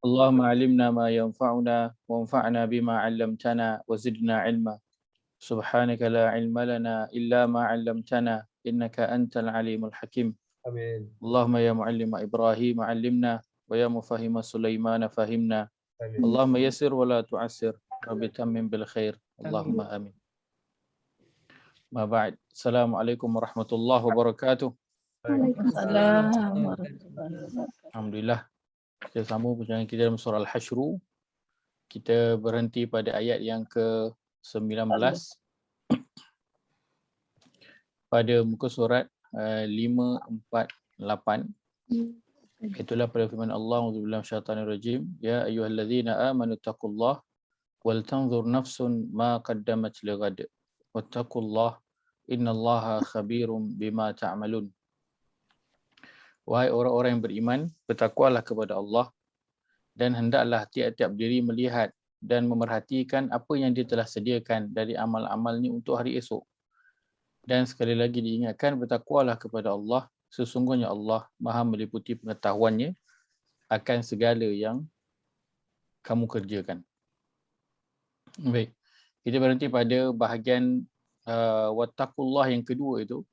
اللهم علمنا ما ينفعنا وانفعنا بما علمتنا وزدنا علما. سبحانك لا علم لنا إلا ما علمتنا إنك أنت العليم الحكيم. Amin. اللهم يا معلم إبراهيم علمنا ويا مفهم سليمان فهمنا. Amin. اللهم يسر ولا تعسر رب تمم بالخير اللهم آمين. ما بعد. السلام عليكم ورحمة الله وبركاته. Waalaikumsalam warahmatullahi wabarakatuh. Alhamdulillah, kita sambung perjalanan kita dalam surah Al-Hasyr. Kita berhenti pada ayat yang ke-19 pada muka surat 548. Itulah pada firman Allah, auzubillahi minasyaitanir rajim, ya ayyuhallazina amanu taqullaha wal tanzur nafsun ma qaddamat lighad wattaqullaha innallaha khabirum bima ta'malun. Wahai orang-orang yang beriman, bertakwalah kepada Allah dan hendaklah tiap-tiap diri melihat dan memerhatikan apa yang dia telah sediakan dari amal-amalnya untuk hari esok. Dan sekali lagi diingatkan, bertakwalah kepada Allah, sesungguhnya Allah Maha meliputi pengetahuannya akan segala yang kamu kerjakan. Baik, kita berhenti pada bahagian wattaqullah yang kedua itu,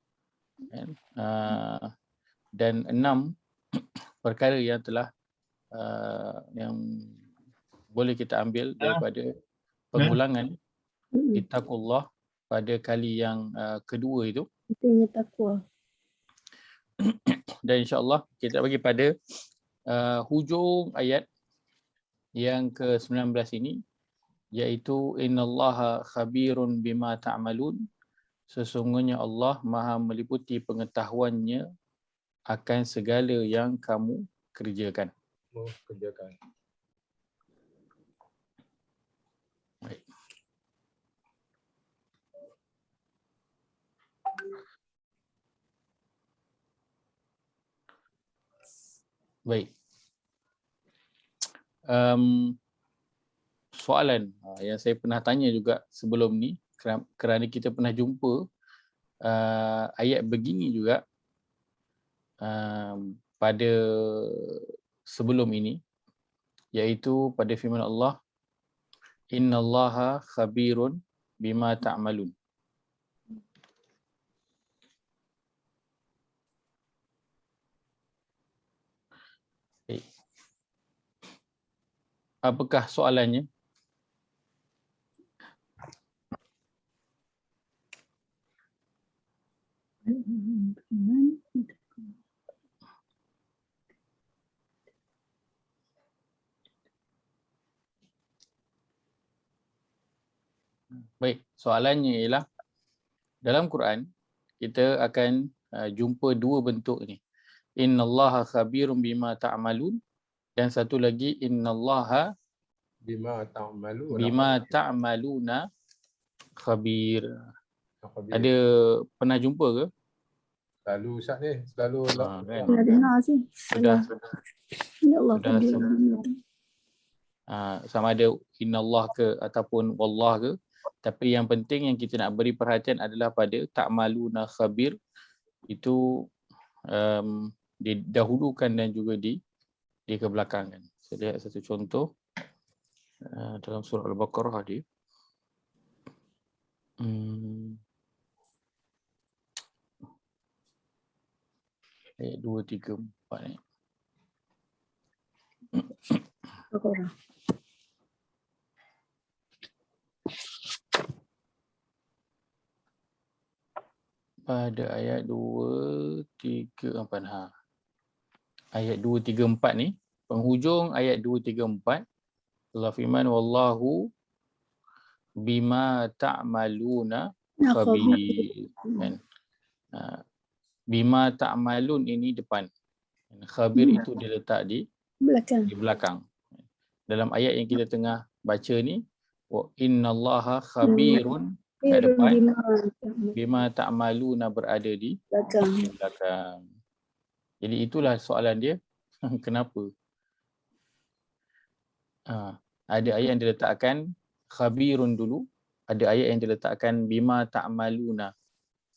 dan 6 perkara yang telah yang boleh kita ambil daripada pengulangan ittaqullah pada kali yang kedua itu. Pentingnya takwa. Dan insya-Allah kita bagi pada hujung ayat yang ke-19 ini, iaitu innallaha khabirun bima ta'malun, sesungguhnya Allah Maha meliputi pengetahuannya akan segala yang kamu kerjakan. Kerjakan. Baik. Baik. Soalan yang saya pernah tanya juga sebelum ni, kerana kita pernah jumpa ayat begini juga pada sebelum ini, iaitu pada firman Allah, innallaha khabirun bima ta'malun. Baik. Apakah soalannya? Baik, soalannya ialah dalam Quran kita akan jumpa dua bentuk ni. Innallaha khabirum bima ta'malun dan satu lagi innallaha Bima ta'maluna. bima ta'maluna khabir. Khabir. Ada pernah jumpa ke? Selalu Ustaz ni, selalu Kan? Dah dengar sih. Sudah Ya Allah, sudah sama ada innallah ke ataupun wallah ke, tapi yang penting yang kita nak beri perhatian adalah pada ta'maluna khabir, itu didahulukan dan juga dikebelakangkan. Saya lihat satu contoh dalam surah Al-Baqarah tadi. Ayat 2, 3, 4 ni. Pada ayat 2, 3, 4. Ayat 2, 3, 4 ni, penghujung ayat 2, 3, 4, Allah firman wallahu bima ta'maluna khabir. Kan? Bima ta'malun ini depan. Khabir itu diletak di belakang. Dalam ayat yang kita tengah baca ni, wa innallaha khabirun kat depan, bima ta'maluna berada di belakang. Jadi itulah soalan dia, kenapa? Ada ayat yang diletakkan khabirun dulu, ada ayat yang diletakkan bima ta'maluna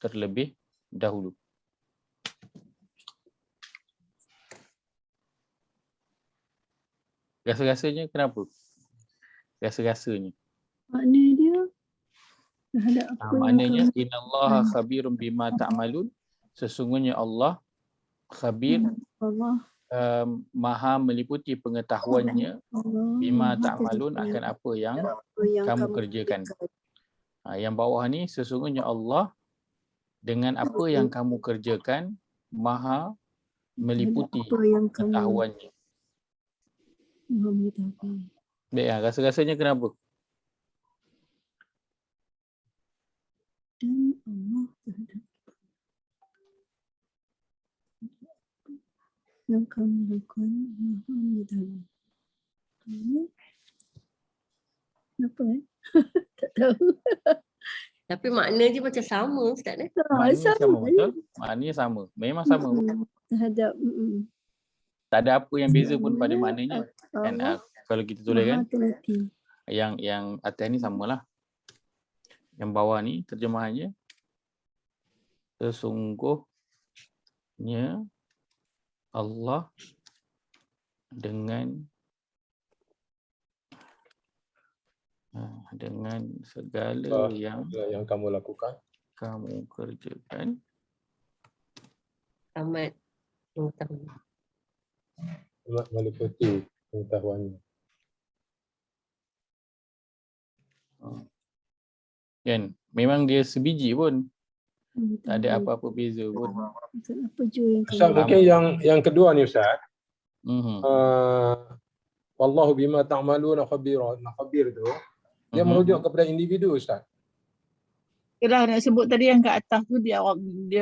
terlebih dahulu. Rasa-rasanya kenapa? Rasa-rasanya. Makna dia terhadap apa yang Maknanya kamu innallaha khabirum bima ta'malun. Sesungguhnya Allah khabir, Allah maha meliputi pengetahuannya bima ta'malun akan apa yang kamu kerjakan. Yang bawah ni sesungguhnya Allah dengan apa yang kamu kerjakan maha meliputi apa yang kamu pengetahuannya. mengetahui. Baik, rasa-rasanya kenapa? Dan Allah terhadap yang kamu lakukan maha mengetahui. Kenapa tak tahu. Tapi makna dia macam sama Ustaz eh? Maknanya sama, betul? Maknanya sama. Memang sama. Terhadap Tak ada apa yang beza pun pada maknanya. Kan, kalau kita tuliskan yang atas ni samalah. Yang bawah ni terjemahannya sesungguhnya Allah dengan segala yang kamu lakukan, kamu kerjakan Amat mengetahui. amat meliputi pengetahuannya. Kan, memang dia sebiji pun. Tak ada apa-apa beza pun. Apa jua yang Ustaz, kamu mungkin yang kedua ni Ustaz. Mhm. Wallahu bima ta'maluna khabir tu dia merujuk kepada individu Ustaz. Itulah nak sebut tadi yang kat atas tu dia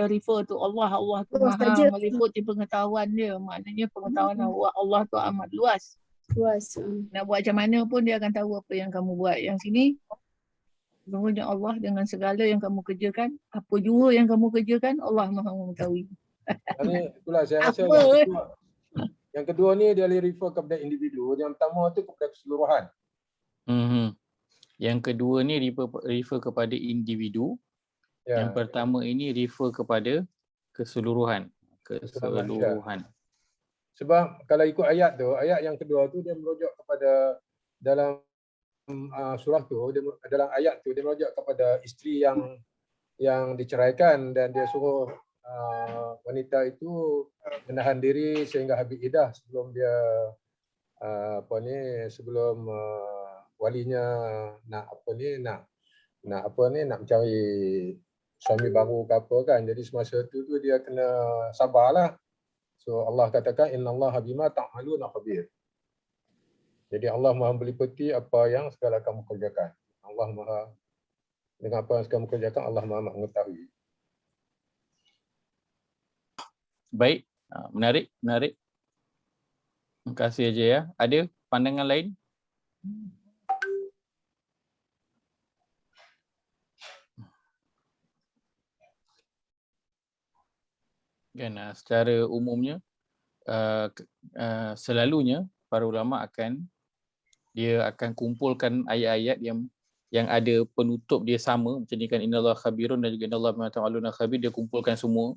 refer tu Allah tu maha meliputi pengetahuan dia. Maknanya pengetahuan Allah tu amat luas. luas. Nak buat macam mana pun dia akan tahu apa yang kamu buat. Yang sini sesungguhnya Allah dengan segala yang kamu kerjakan, apa jua yang kamu kerjakan, Allah maha mengetahui. Itulah saya rasa yang kedua ni dia refer kepada individu, yang pertama tu kepada keseluruhan. Yang kedua ni refer kepada individu. Ya. Yang pertama ini refer kepada keseluruhan. Sebab kalau ikut ayat tu, ayat yang kedua tu dia merujuk kepada dalam surah tu, dalam ayat tu dia merujuk kepada isteri yang diceraikan dan dia suruh wanita itu menahan diri sehingga habis iddah sebelum dia sebelum walinya nak mencari suami baru ke apa kan. Jadi semasa tu dia kena sabarlah. So Allah katakan innallaha bima ta'maluna khabir. Jadi Allah Maha meliputi apa yang segala kamu kerjakan. Allah Maha dengan apa yang kamu kerjakan, Allah Maha mengetahui. Baik, menarik. Terima kasih aja ya. Ada pandangan lain? Kan, secara umumnya selalunya para ulama akan kumpulkan ayat-ayat yang ada penutup dia sama, macam ni kan, innallaha khabirun dan juga innallaha bima ta'maluna khabir, dia kumpulkan semua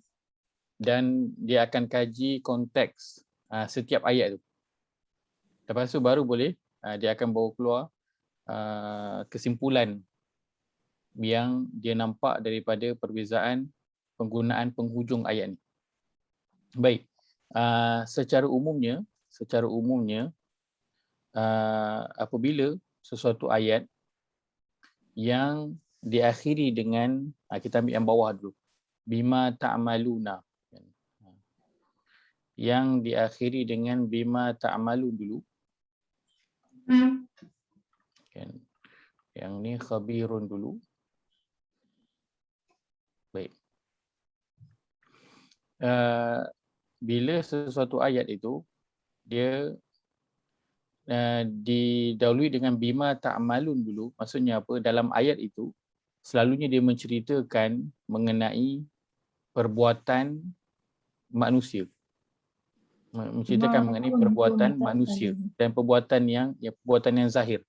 dan dia akan kaji konteks setiap ayat tu. Lepas tu baru boleh dia akan bawa keluar kesimpulan yang dia nampak daripada perbezaan penggunaan penghujung ayat ni. Baik, secara umumnya apabila sesuatu ayat yang diakhiri dengan, kita ambil yang bawah dulu, bima ta'maluna, yang diakhiri dengan bima ta'malun dulu kan, yang ni khabirun dulu. Baik, bila sesuatu ayat itu dia didahului dengan bima ta'malun dulu, maksudnya apa? Dalam ayat itu selalunya dia menceritakan mengenai perbuatan manusia, menceritakan mengenai perbuatan manusia dan perbuatan yang zahir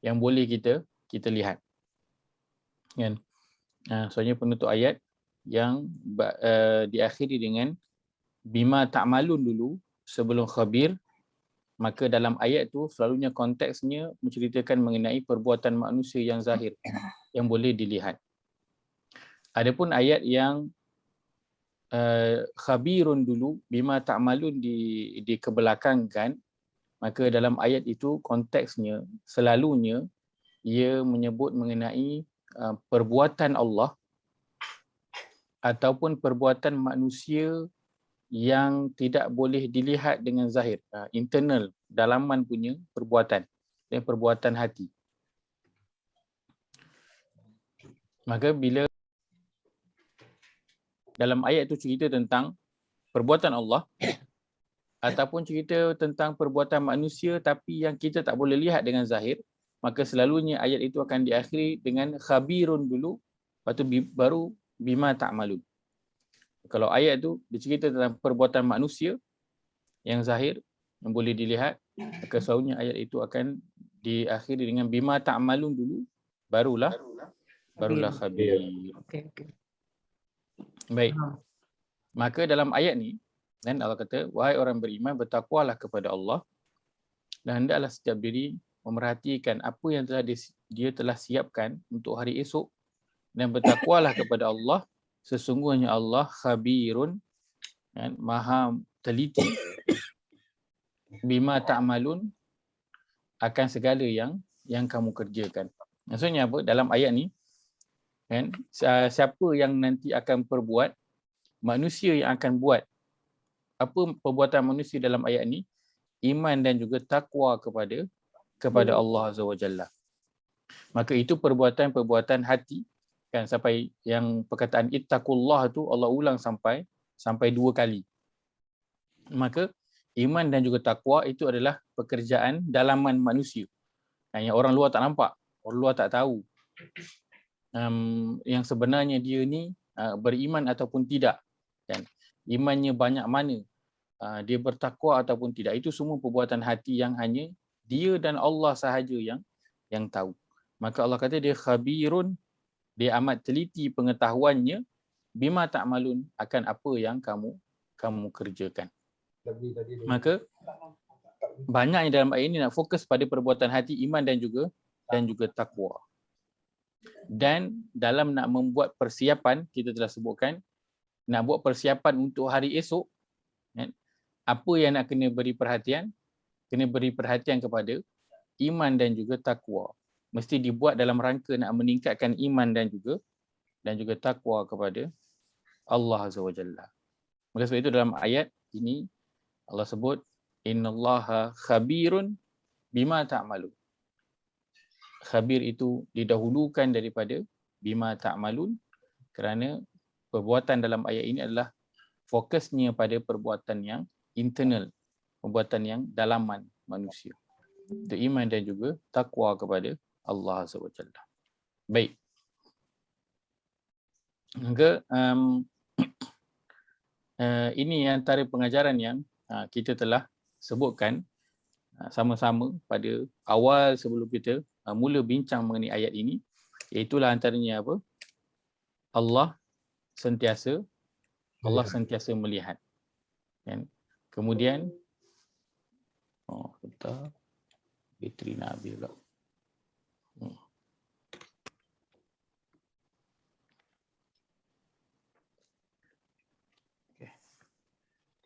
yang boleh kita lihat kan. Soalnya penutup ayat yang diakhiri dengan bima ta'malun dulu sebelum khabir, maka dalam ayat tu selalunya konteksnya menceritakan mengenai perbuatan manusia yang zahir yang boleh dilihat. Adapun ayat yang khabirun dulu bima ta'malun dikebelakangkan, maka dalam ayat itu konteksnya selalunya ia menyebut mengenai perbuatan Allah ataupun perbuatan manusia yang tidak boleh dilihat dengan zahir, internal, dalaman punya perbuatan dan perbuatan hati. Maka bila dalam ayat itu cerita tentang perbuatan Allah ataupun cerita tentang perbuatan manusia tapi yang kita tak boleh lihat dengan zahir, maka selalunya ayat itu akan diakhiri dengan khabirun dulu, lepas tu baru bima ta'malun. Kalau ayat tu dicerita tentang perbuatan manusia yang zahir, yang boleh dilihat, maka selalunya ayat itu akan diakhiri dengan bima ta'malun dulu, barulah khabir. Okey. Baik. Maka dalam ayat ni, dan Allah kata, wahai orang beriman, bertakwalah kepada Allah dan hendaklah setiap diri memerhatikan apa yang telah dia telah siapkan untuk hari esok, dan bertakwalah kepada Allah, sesungguhnya Allah khabirun, kan, maha teliti, bima ta'malun, akan segala yang kamu kerjakan. Maksudnya apa? Dalam ayat ni, kan, siapa yang nanti akan perbuat, manusia yang akan buat. Apa perbuatan manusia dalam ayat ni? Iman dan juga takwa kepada Allah Azza wa Jalla. Maka itu perbuatan hati, kan, sampai yang perkataan ittaqullah tu Allah ulang sampai 2 kali. Maka iman dan juga takwa itu adalah pekerjaan dalaman manusia. Yang orang luar tak nampak, orang luar tak tahu yang sebenarnya dia ni beriman ataupun tidak, kan? Imannya banyak mana, dia bertakwa ataupun tidak. Itu semua perbuatan hati yang hanya dia dan Allah sahaja yang tahu. Maka Allah kata dia khabirun, dia amat teliti pengetahuannya, bima ta'malun, akan apa yang kamu kerjakan. Maka banyaknya dalam ayat ini nak fokus pada perbuatan hati, iman dan juga takwa. Dan dalam nak membuat persiapan, kita telah sebutkan, nak buat persiapan untuk hari esok, kan, apa yang nak kena beri perhatian? Kena beri perhatian kepada iman dan juga takwa. Mesti dibuat dalam rangka nak meningkatkan iman dan juga takwa kepada Allah Azza wa Jalla. Maka sebab itu dalam ayat ini Allah sebut innallaha khabirun bima ta'malun. Khabir itu didahulukan daripada bima ta'malun kerana perbuatan dalam ayat ini adalah fokusnya pada perbuatan yang internal, perbuatan yang dalaman manusia. Itu iman dan juga takwa kepada Allah Azza wa Jalla. Baik. Maka ini antara pengajaran yang kita telah sebutkan sama-sama pada awal sebelum kita mula bincang mengenai ayat ini, iaitulah antaranya apa? Allah sentiasa melihat. Kan? Kemudian kita bateri nak habis pula. Okay.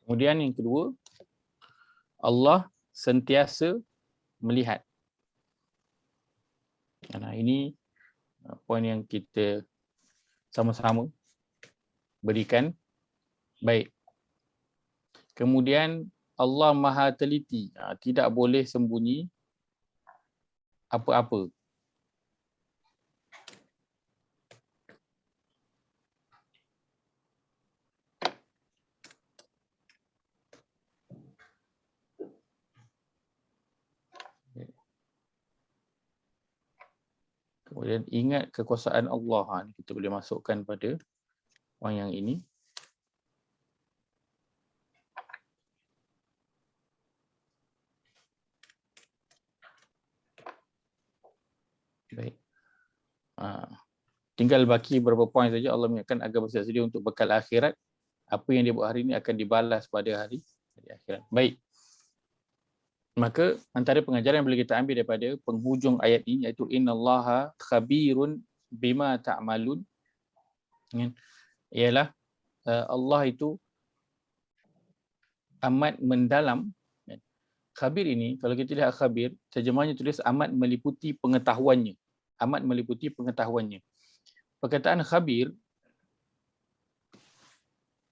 Kemudian yang kedua, Allah sentiasa melihat. Nah, ini poin yang kita sama-sama berikan. Baik. Kemudian Allah Maha teliti, tidak boleh sembunyi apa-apa. Kemudian ingat kekuasaan Allah. Kita boleh masukkan pada poin yang ini. Baik. Tinggal baki beberapa poin saja. Allah mengingatkan agar bersiap sedia untuk bekal akhirat. Apa yang dia buat hari ini akan dibalas pada hari akhirat. Baik. Maka antara pengajaran yang boleh kita ambil daripada penghujung ayat ini iaitu innallaha khabirun bima ta'malun, ialah Allah itu amat mendalam. Khabir ini, kalau kita lihat khabir, terjemahnya tulis amat meliputi pengetahuannya. Amat meliputi pengetahuannya. Perkataan khabir,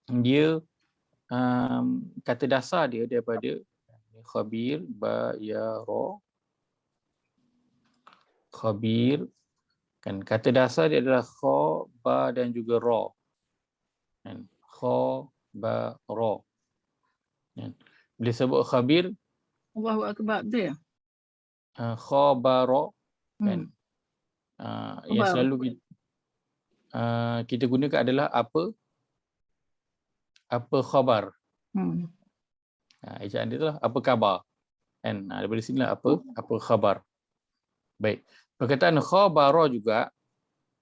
dia kata dasar dia daripada khabir, ba, ya, ra. Khabir. Kan, kata dasar dia adalah kha, ba dan juga ra. Kan, kha, ba, ra. Kan. Bila sebut khabir, Allahu akbar dia. khabara, kan, yang Khabar. selalu kita gunakan adalah apa khabar. Ejaan dia tu lah apa khabar, kan. Daripada sinilah apa khabar. Baik, perkataan khabara juga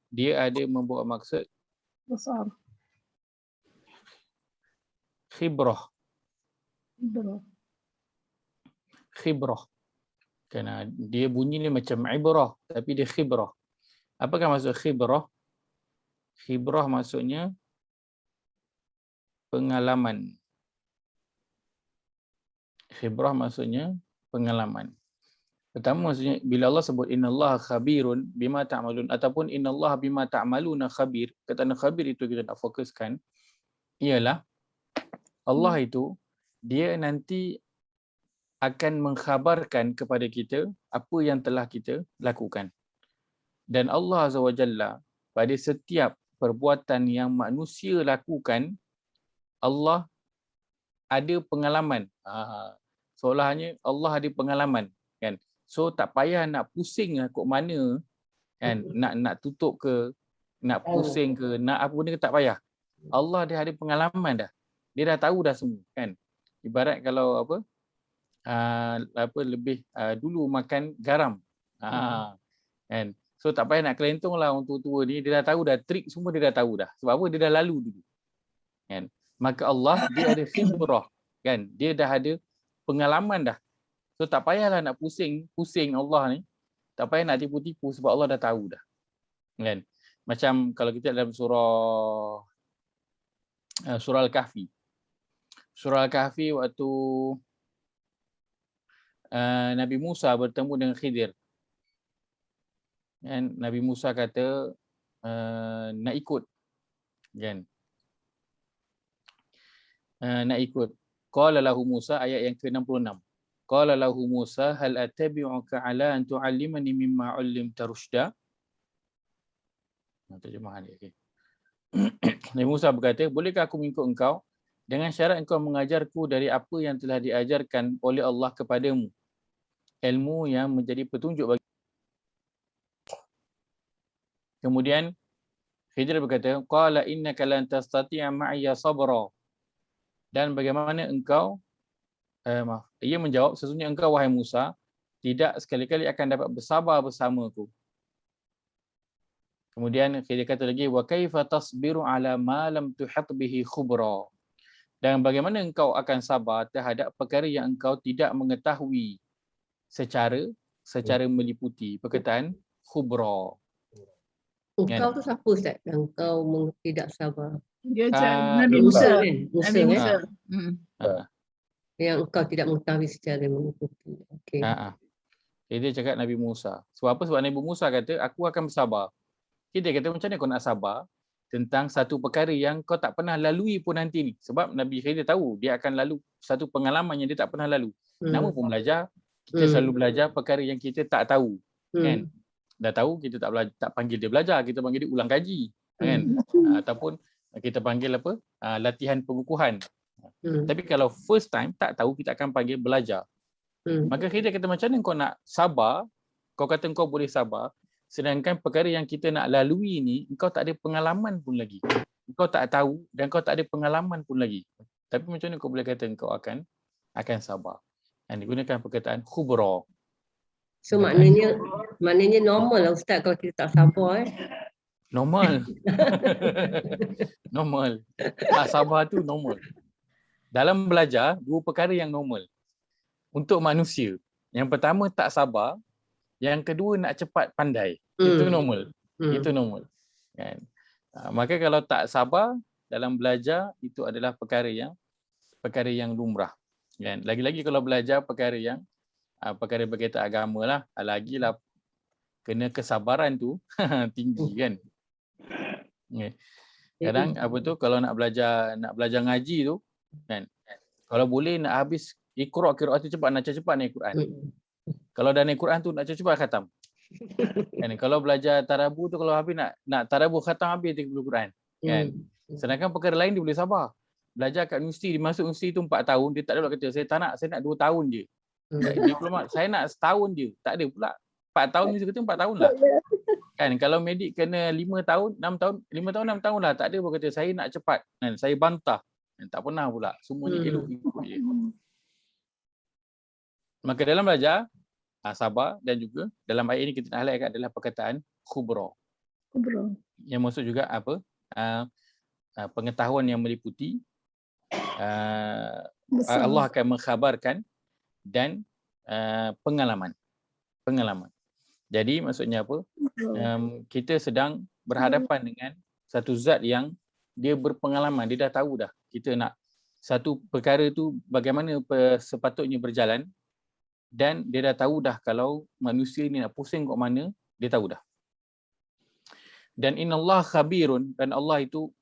dia ada membawa maksud Besar. khibrah. Ibrah. Khibrah. Kerana dia bunyi ni macam ibrah tapi dia khibrah. Apakah maksud khibrah? Khibrah maksudnya pengalaman. Khibrah maksudnya pengalaman. Pertama maksudnya bila Allah sebut innallaha khabirun bima ta'malun ataupun innallaha bima ta'maluna khabir, kata khabir itu kita nak fokuskan ialah Allah itu dia nanti akan mengkhabarkan kepada kita apa yang telah kita lakukan. Dan Allah Azza wa Jalla pada setiap perbuatan yang manusia lakukan, Allah ada pengalaman. Seolahnya Allah ada pengalaman, kan. So tak payah nak pusing kok mana, kan, nak tutup ke, nak pusing ke, nak apa benda ke, tak payah. Allah dia ada pengalaman dah. Dia dah tahu dah semua, kan. Ibarat kalau lebih dulu makan garam. Kan. So tak payah nak kelentong lah orang tua-tua ni, dia dah tahu dah trik semua, dia dah tahu dah. Sebab apa? Dia dah lalu dulu. Kan. Maka Allah dia ada khibrah, kan. Dia dah ada pengalaman dah. So tak payahlah nak pusing Allah ni. Tak payah nak tipu-tipu sebab Allah dah tahu dah. Kan. Macam kalau kita dalam surah Al-Kahfi. Surah Al-Kahfi waktu Nabi Musa bertemu dengan Khidir. Dan Nabi Musa kata nak ikut. Kan. Nak ikut. Qala lahu Musa, ayat yang ke-66. Qala lahu Musa hal attabi'uka ala an tu'allimani mimma 'allimta rusyda. Terjemahan dia. Okay. Nabi Musa berkata, bolehkah aku mengikut engkau dengan syarat engkau mengajarku dari apa yang telah diajarkan oleh Allah kepadamu, ilmu yang menjadi petunjuk bagi. Kemudian Khidir berkata, qala innaka lan tastati'a ma'iya sabra. Dan bagaimana engkau ia menjawab, sesungguhnya engkau wahai Musa tidak sekali-kali akan dapat bersabar bersamaku. Kemudian Khidir kata lagi, wa kaifa tasbiru ala ma lam tuhit bihi khubra. Dan bagaimana engkau akan sabar terhadap perkara yang engkau tidak mengetahui secara meliputi. Perkataan khubra. Engkau tu siapa Ustaz? Engkau tidak sabar. Dia Nabi Musa. Nabi Musa. Yang engkau tidak mengetahui secara meliputi. Okey. Dia cakap Nabi Musa. Sebab apa? Sebab Nabi Musa kata, aku akan bersabar. Dia kata, macam mana kau nak sabar tentang satu perkara yang kau tak pernah lalui pun nanti ni. Sebab Nabi Khidir tahu dia akan lalu satu pengalaman yang dia tak pernah lalu. Namun pun belajar, kita selalu belajar perkara yang kita tak tahu. Kan? Dah tahu, kita tak panggil dia belajar, kita panggil dia ulang kaji. Kan? Ataupun kita panggil apa? Latihan pengukuhan. Tapi kalau first time tak tahu, kita akan panggil belajar. Maka Khidir kata, macam mana kau nak sabar? Kau kata kau boleh sabar, sedangkan perkara yang kita nak lalui ni, engkau tak ada pengalaman pun lagi. Engkau tak tahu dan kau tak ada pengalaman pun lagi. Tapi macam mana kau boleh kata engkau akan sabar? Dan digunakan perkataan khubra. So maknanya normal lah Ustaz kalau kita tak sabar. Normal. Normal. Tak sabar tu normal. Dalam belajar, dua perkara yang normal untuk manusia. Yang pertama tak sabar, yang kedua nak cepat pandai. Itu normal. Itu normal. Kan? Maka kalau tak sabar dalam belajar, itu adalah perkara yang lumrah. Kan? Lagi-lagi kalau belajar perkara perkara berkaitan agama lah, lagilah kena kesabaran tu tinggi kan. Okay. Kadang kalau nak belajar ngaji tu kan, kalau boleh nak habis Iqra qiraat tu cepat, nak cepat naik Quran. Kalau dah naik Quran tu nak cepat khatam. Kan, kalau belajar tarabu tu kalau habis nak tarabu khatam habis 30 Quran kan. Sedangkan perkara lain dia boleh sabar. Belajar kat universiti, dia masuk universiti tu 4 tahun, dia tak ada pula kata saya tak nak, saya nak 2 tahun je. Diplomat saya nak setahun je. Tak ada pula. 4 tahun ni kata 4 tahun lah. Kan kalau medik kena 5 tahun, 6 tahun, 5 tahun 6 tahun lah. Tak ada pun kata saya nak cepat. Kan saya bantah. Kan, tak pernah pula. Semuanya elok je. Maka dalam belajar sabar, dan juga dalam ayat ini kita nak highlight adalah perkataan khubra. Yang maksud juga apa? Pengetahuan yang meliputi. Allah akan mengkhabarkan dan pengalaman. Jadi maksudnya apa? Kita sedang berhadapan dengan satu zat yang dia berpengalaman, dia dah tahu dah kita nak satu perkara tu bagaimana sepatutnya berjalan, dan dia dah tahu dah kalau manusia ni nak pusing kat mana, dia tahu dah. Dan innallaha khabirun, dan Allah itu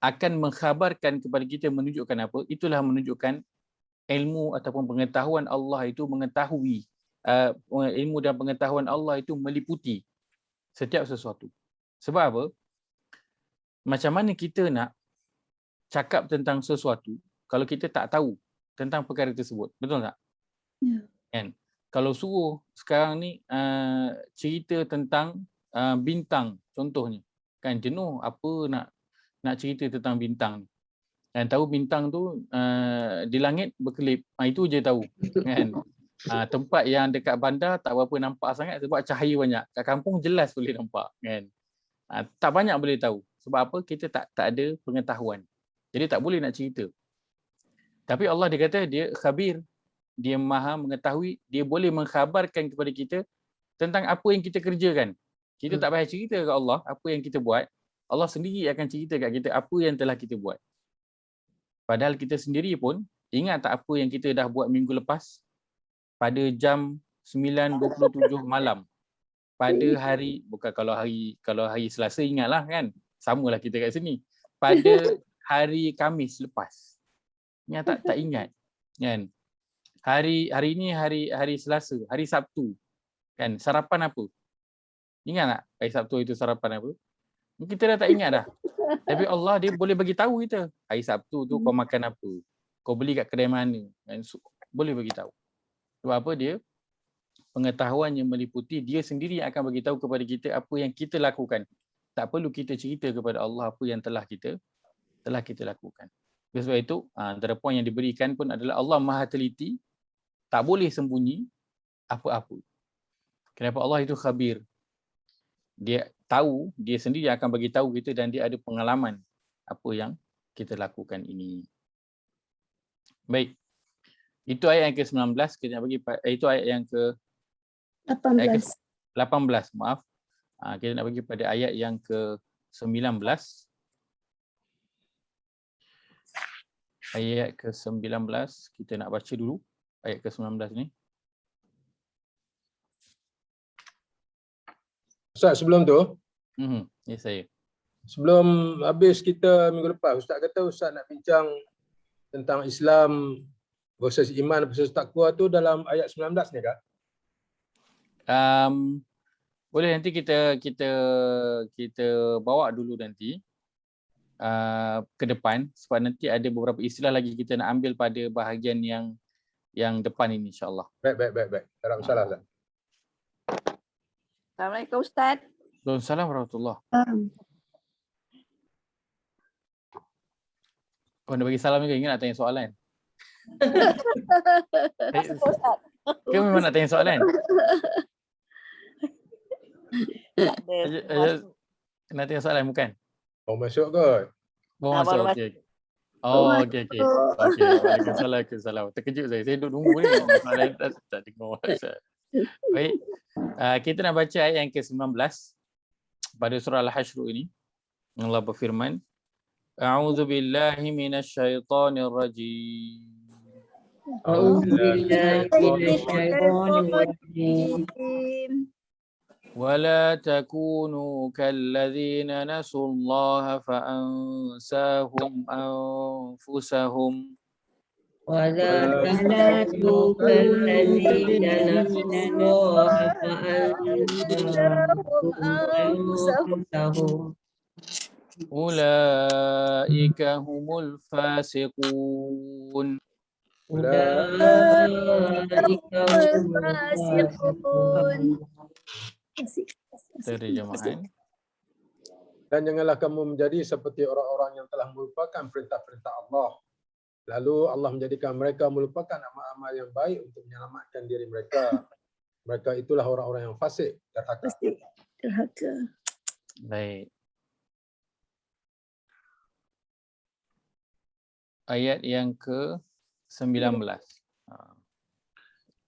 akan mengkhabarkan kepada kita, menunjukkan apa? Itulah menunjukkan ilmu ataupun pengetahuan Allah itu mengetahui, ilmu dan pengetahuan Allah itu meliputi setiap sesuatu. Sebab apa? Macam mana kita nak cakap tentang sesuatu kalau kita tak tahu tentang perkara tersebut? Betul tak? Ya. Kan? Kalau suruh sekarang ni cerita tentang bintang contohnya, kan jenuh apa nak cerita tentang bintang ni. Dan tahu bintang tu di langit berkelip, itu je tahu kan. Tempat yang dekat bandar tak berapa nampak sangat sebab cahaya banyak. Kat kampung jelas boleh nampak kan. Tak banyak boleh tahu. Sebab apa? Kita tak ada pengetahuan. Jadi tak boleh nak cerita. Tapi Allah dia kata dia khabir. Dia maha mengetahui, dia boleh mengkhabarkan kepada kita tentang apa yang kita kerjakan. Kita tak payah cerita ke Allah apa yang kita buat. Allah sendiri akan cerita kat kita apa yang telah kita buat. Padahal kita sendiri pun ingat tak apa yang kita dah buat minggu lepas pada jam 9.27 malam. Pada hari, bukan kalau hari Selasa ingatlah kan. Samalah kita kat sini. Pada hari Khamis lepas. Ingat tak ingat kan. Hari ini hari Selasa, hari Sabtu. Kan sarapan apa? Ingat tak hari Sabtu itu sarapan apa? Kita dah tak ingat dah. Tapi Allah dia boleh bagi tahu kita. Hari Sabtu tu kau makan apa? Kau beli kat kedai mana? Dan boleh bagi tahu. Sebab apa dia? Pengetahuan yang meliputi, dia sendiri akan bagi tahu kepada kita apa yang kita lakukan. Tak perlu kita cerita kepada Allah apa yang telah kita lakukan. Sebab itu antara poin yang diberikan pun adalah Allah Maha teliti, tak boleh sembunyi apa-apa. Kenapa? Allah itu khabir. Dia tahu, dia sendiri akan bagi tahu kita, dan dia ada pengalaman apa yang kita lakukan ini. Baik. Itu ayat yang ke-19, kita nak bagi itu ayat yang ke-18, maaf. Kita nak bagi pada ayat yang ke-19. Ayat ke-19 kita nak baca dulu ayat ke-19 ni. Ustaz, sebelum tu, Ya saya. sebelum habis kita minggu lepas, Ustaz kata Ustaz nak bincang tentang Islam versus iman versus takwa tu dalam ayat 19 ni kah? Boleh nanti kita bawa dulu nanti ke depan, sebab nanti ada beberapa istilah lagi kita nak ambil pada bahagian yang depan ini, insya-Allah. Baik. Tak ada masalah, Ustaz. Assalamualaikum Ustaz. Waalaikumsalam warahmatullahi. Kau nak bagi salam juga, ingat nak tanya soalan. Ustaz. Kau memang nak tanya soalan? Nak tanya soalan bukan? Baru masuk kot. Baru masuk, okey. Oh, okey. Waalaikumsalam. Terkejut saya. Saya duduk tunggu ni. Soalan tak dengar. Baik. Kita nak baca ayat yang ke-19 pada surah Al-Hashr ini. Allah berfirman, A'udzu billahi minasyaitonir rajim. أعوذ بالله من الشيطان الرجيم ولا تكونوا كالذين نسوا الله فأنساهم أنفسهم ولا تكونوا كالذين نسوا الله فأنساهم أنفسهم أولئك هم الفاسقون. أولئك هم الفاسقون. Terjemahan. Dan janganlah kamu menjadi seperti orang-orang yang telah melupakan perintah-perintah Allah. Lalu Allah menjadikan mereka melupakan amal-amal yang baik untuk menyelamatkan diri mereka. Mereka itulah orang-orang yang fasik, derhaka. Baik. Ayat yang ke-19.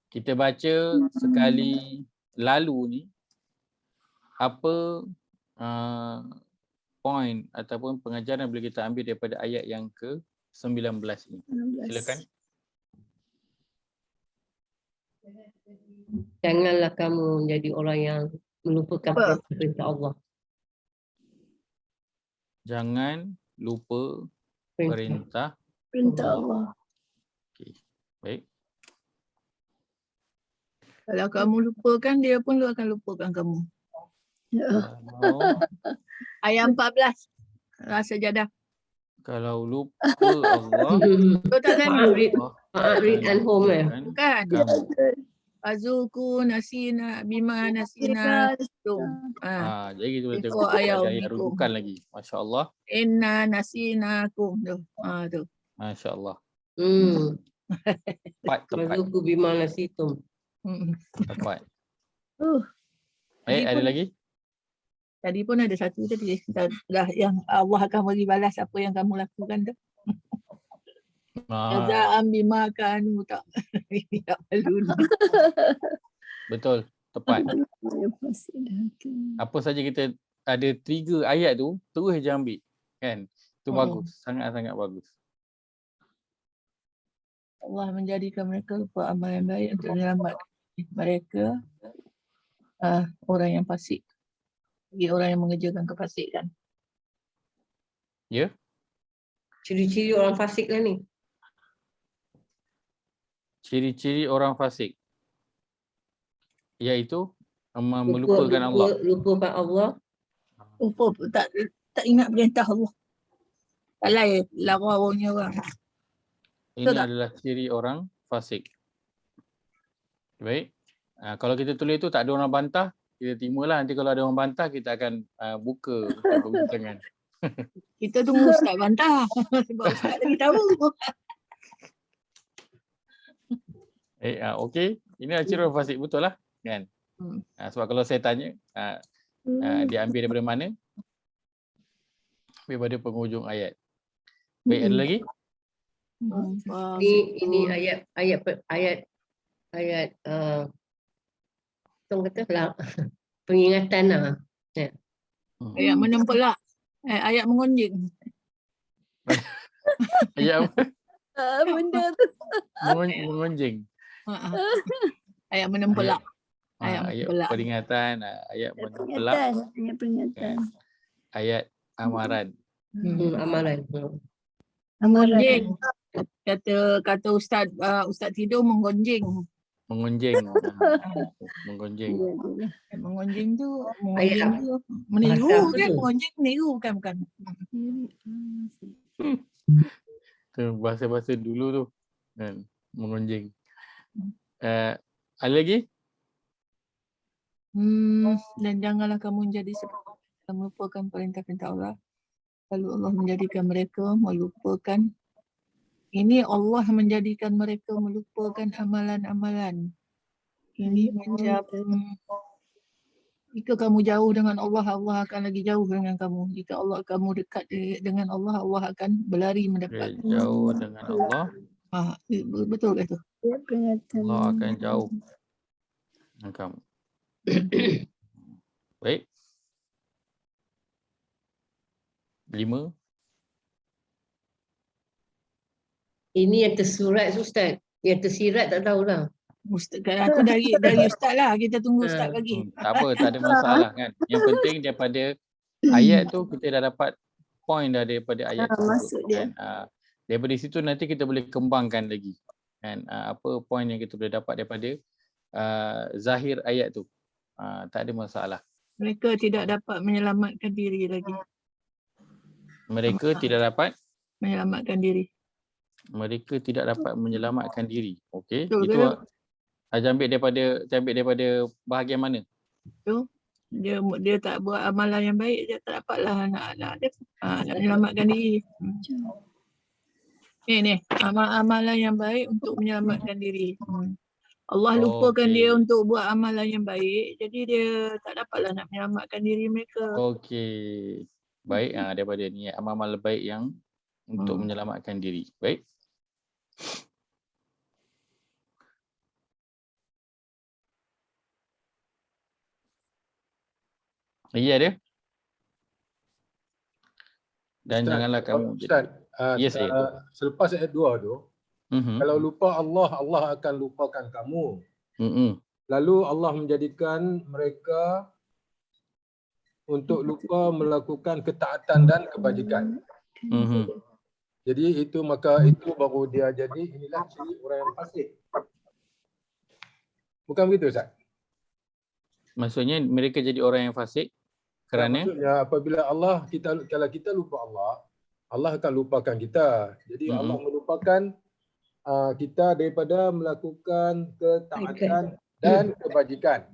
Kita baca sekali lalu ni, apa poin ataupun pengajaran yang boleh kita ambil daripada ayat yang ke-19 ini. Silakan. Janganlah kamu menjadi orang yang melupakan perintah Allah. Jangan lupa perintah Allah. Okey. Baik. Kalau kamu lupakan, dia pun akan lupakan kamu. Kalau, Ayat 14. Rasa jadah. kalau lupa Allah, Betul tak kan? Read and home Bukan. kamu. Azuku nasina bima nasina tum. Jadi kita boleh tengok Ikut ayat ayat umikum. rujukan lagi. Masya-Allah. Inna nasinakum tu. Tu. Masya-Allah. Tepat. Mazuku bima nasitum. Tepat. Tadi Ada pun- lagi? Tadi pun ada satu tadi dah yang Allah akan beri balas apa yang kamu lakukan tu. Jazaan bima kanu tak. Ya alun. Betul. Tepat. Apa saja kita ada trigger ayat tu, terus je ambil. Kan? Itu bagus. Sangat-sangat bagus. Allah menjadikan mereka lupa amal yang baik untuk menyelamatkan mereka orang yang fasik. Bagi orang yang mengerjakan kefasikan. Ya? Ciri-ciri orang fasik lah ni. Ciri-ciri orang fasik. Iaitu melupakan Allah. Lupakan Allah. Lupa tak ingat perintah Allah. Tak lain larangnya orang. Ini adalah ciri orang fasik. Baik. Kalau kita tulis tu tak ada orang bantah, kita terimalah. Nanti kalau ada orang bantah, kita akan buka perbincangan. Kita tunggu Ustaz bantah. Sebab Ustaz lagi tahu. Okey. Ini adalah ciri orang fasik. Betul lah. Kan? Sebab kalau saya tanya, dia ambil daripada mana? Daripada penghujung ayat. Baik, ada lagi? Ini ayat orang kata lah, pengingatan lah. Ayat menempelak. Ayat mengonjing. Ayat apa? Benda tu. Mengonjing. Ayat menempelak. Ayat peringatan, ayat menempelak, Ayat peringatan. ayat amaran. Amalan. Mengonjing. Kata Ustaz tidur menggonjing. Mengonjing. Mengonjing. Mengonjing tu meniru kan? Mengonjing meniru bukan? Tu bahasa-bahasa dulu tu. Kan? Mengonjing. Ada lagi? Dan janganlah kamu menjadi seperti yang melupakan perintah-perintah Allah. Lalu Allah menjadikan mereka melupakan. Ini Allah menjadikan mereka melupakan amalan-amalan. Ini macam Jika kamu jauh dengan Allah, Allah akan lagi jauh dengan kamu. Jika kamu dekat dengan Allah, Allah akan berlari mendekat. Jauh dengan Allah, Betul ke tu? Ya, peringatan. Allah akan jauh dengan kamu. Baik. 5. Ini yang tersurat Ustaz. Yang tersirat tak tahulah. Ustaz, aku dari Ustaz lah. Kita tunggu Ustaz lagi. Tak apa, tak ada masalah kan. Yang penting daripada ayat tu kita dah dapat point dah daripada ayat tersebut. Maksud dia. Kan? Daripada situ nanti kita boleh kembangkan lagi. Kan? Apa point yang kita boleh dapat daripada zahir ayat tu. Tak ada masalah. Mereka tidak dapat menyelamatkan diri lagi. Mereka tidak dapat Menyelamatkan diri. mereka tidak dapat menyelamatkan diri. Okey. Betul Itu ke? saya ambil daripada bahagian mana? Dia tak buat amalan yang baik, dia tak dapatlah nak menyelamatkan diri. Ni amalan yang baik untuk menyelamatkan diri. Allah lupakan dia untuk buat amalan yang baik, jadi dia tak dapatlah nak menyelamatkan diri mereka. Okey. Baik, daripada ni amal-amal baik yang untuk menyelamatkan diri. Baik. Lagi ada? Dan Ustaz, janganlah kamu Ustaz, Yes, ya. selepas ayat 2 tu, kalau lupa Allah, Allah akan lupakan kamu. Lalu Allah menjadikan mereka untuk lupa melakukan ketaatan dan kebajikan. Jadi itu baru dia jadi inilah ciri orang yang fasik. Bukan begitu Ustaz? Maksudnya mereka jadi orang yang fasik kerana Maksudnya apabila kalau kita lupa Allah, Allah akan lupakan kita. Jadi Allah melupakan kita daripada melakukan ketaatan dan kebajikan.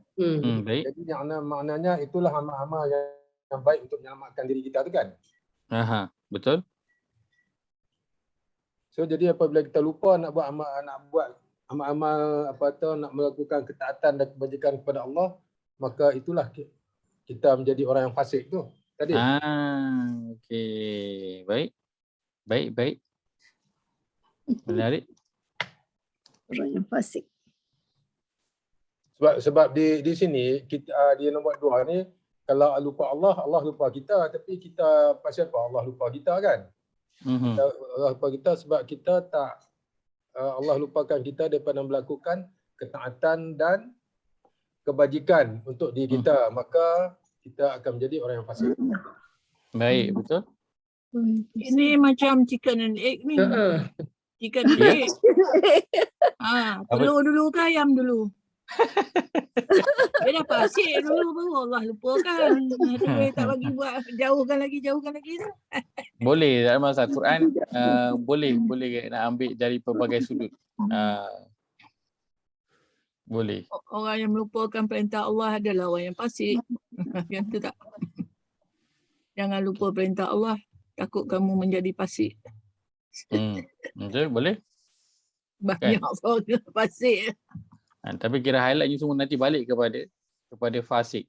baik. Jadi maknanya itulah amal-amal yang baik untuk menyelamatkan diri kita tu kan. Betul. So jadi apabila kita lupa nak buat amal-amal nak melakukan ketaatan dan kebajikan kepada Allah, maka itulah kita menjadi orang yang fasik tu tadi. Okey. Baik. Menarik. Orang yang fasik. Sebab di sini kita di nombor 2 ni, kalau lupa Allah, Allah lupa kita, tapi kita pasal apa Allah lupa kita kan? Allah lupa kita sebab kita tak Allah lupakan kita daripada melakukan ketaatan dan kebajikan untuk diri kita, maka kita akan menjadi orang yang fasik. Baik, betul. Ini macam chicken and egg ni. Chicken and egg. Telur dulu ke ayam dulu? Dia dah fasik dulu baru Allah lupakan. Tak bagi buat jauhkan lagi tu. Boleh, tak ada masalah. Quran boleh nak ambil dari pelbagai sudut. Boleh. Orang yang melupakan perintah Allah adalah orang yang fasik. Yang tu tak. Jangan lupa perintah Allah, takut kamu menjadi fasik. Betul, boleh. Banyak orang fasik. Tapi kira highlightnya semua nanti balik kepada fasik.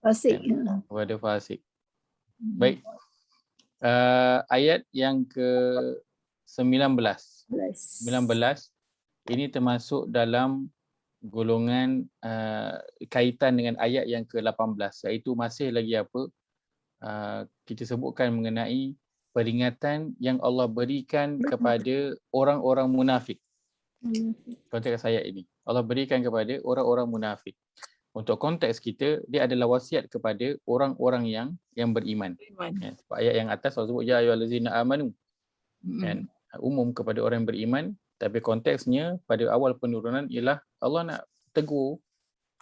Fasik. Kepada fasik. Baik. Ayat yang ke-19. 19 ini termasuk dalam golongan kaitan dengan ayat yang ke-18, iaitu masih lagi kita sebutkan mengenai peringatan yang Allah berikan kepada orang-orang munafik. Konteks ayat ini Allah berikan kepada orang-orang munafik. Untuk konteks kita, dia adalah wasiat kepada orang-orang yang beriman. Sebab ayat yang atas Allah sebut ya ayyuhallazina amanu. Kan, umum kepada orang yang beriman, tapi konteksnya pada awal penurunan ialah Allah nak tegur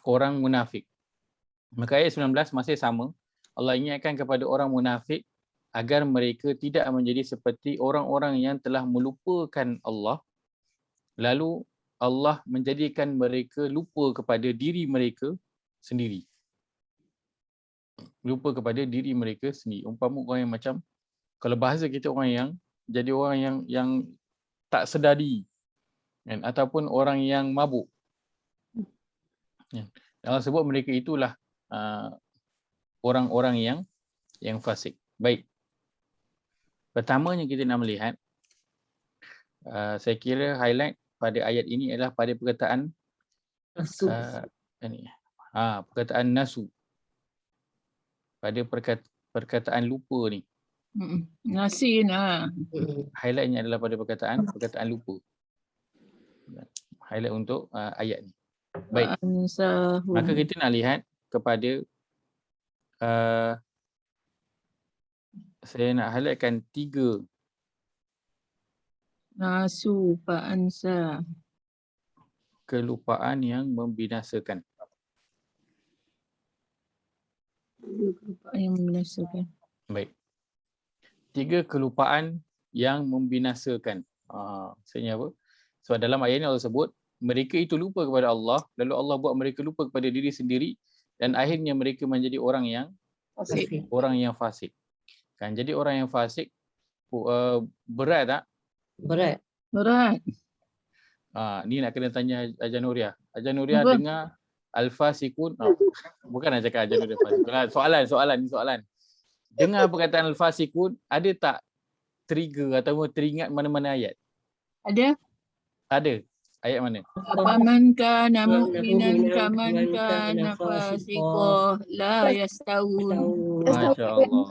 orang munafik. Maka ayat 19 masih sama. Allah ingatkan kepada orang munafik agar mereka tidak menjadi seperti orang-orang yang telah melupakan Allah, lalu Allah menjadikan mereka lupa kepada diri mereka sendiri. Lupa kepada diri mereka sendiri. Umpama orang yang macam, kalau bahasa kita orang yang jadi orang yang tak sedari, kan? Ataupun orang yang mabuk. Allah sebut mereka itulah orang-orang yang fasik. Baik. Pertamanya kita nak melihat, saya kira highlight pada ayat ini adalah pada perkataan Masuk. perkataan nasu. Pada perkataan lupa ni. Nasin. Highlightnya adalah pada perkataan lupa. Highlight untuk ayat ni. Baik. Maka kita nak lihat kepada saya nak highlightkan 3 Nasu fa'ansa. kelupaan yang membinasakan. Kelupaan yang membinasakan. Baik. 3 kelupaan yang membinasakan. Maksudnya apa? Sebab dalam ayat ini Allah sebut mereka itu lupa kepada Allah, lalu Allah buat mereka lupa kepada diri sendiri dan akhirnya mereka menjadi orang yang fasik. Kan, jadi orang yang fasik berat tak? Berat. Ni nak kena tanya Ajar Nuria. Ajar Nuria dengar al-fasikun. Bukan nak cakap Ajar Nuria fasik. Soalan. Dengar perkataan al-fasikun, ada tak trigger atau teringat mana-mana ayat? Ada? Ada. Ayat mana? Apaman kana mu'minan kaman kana fasiqah la yastawun. Masya Allah.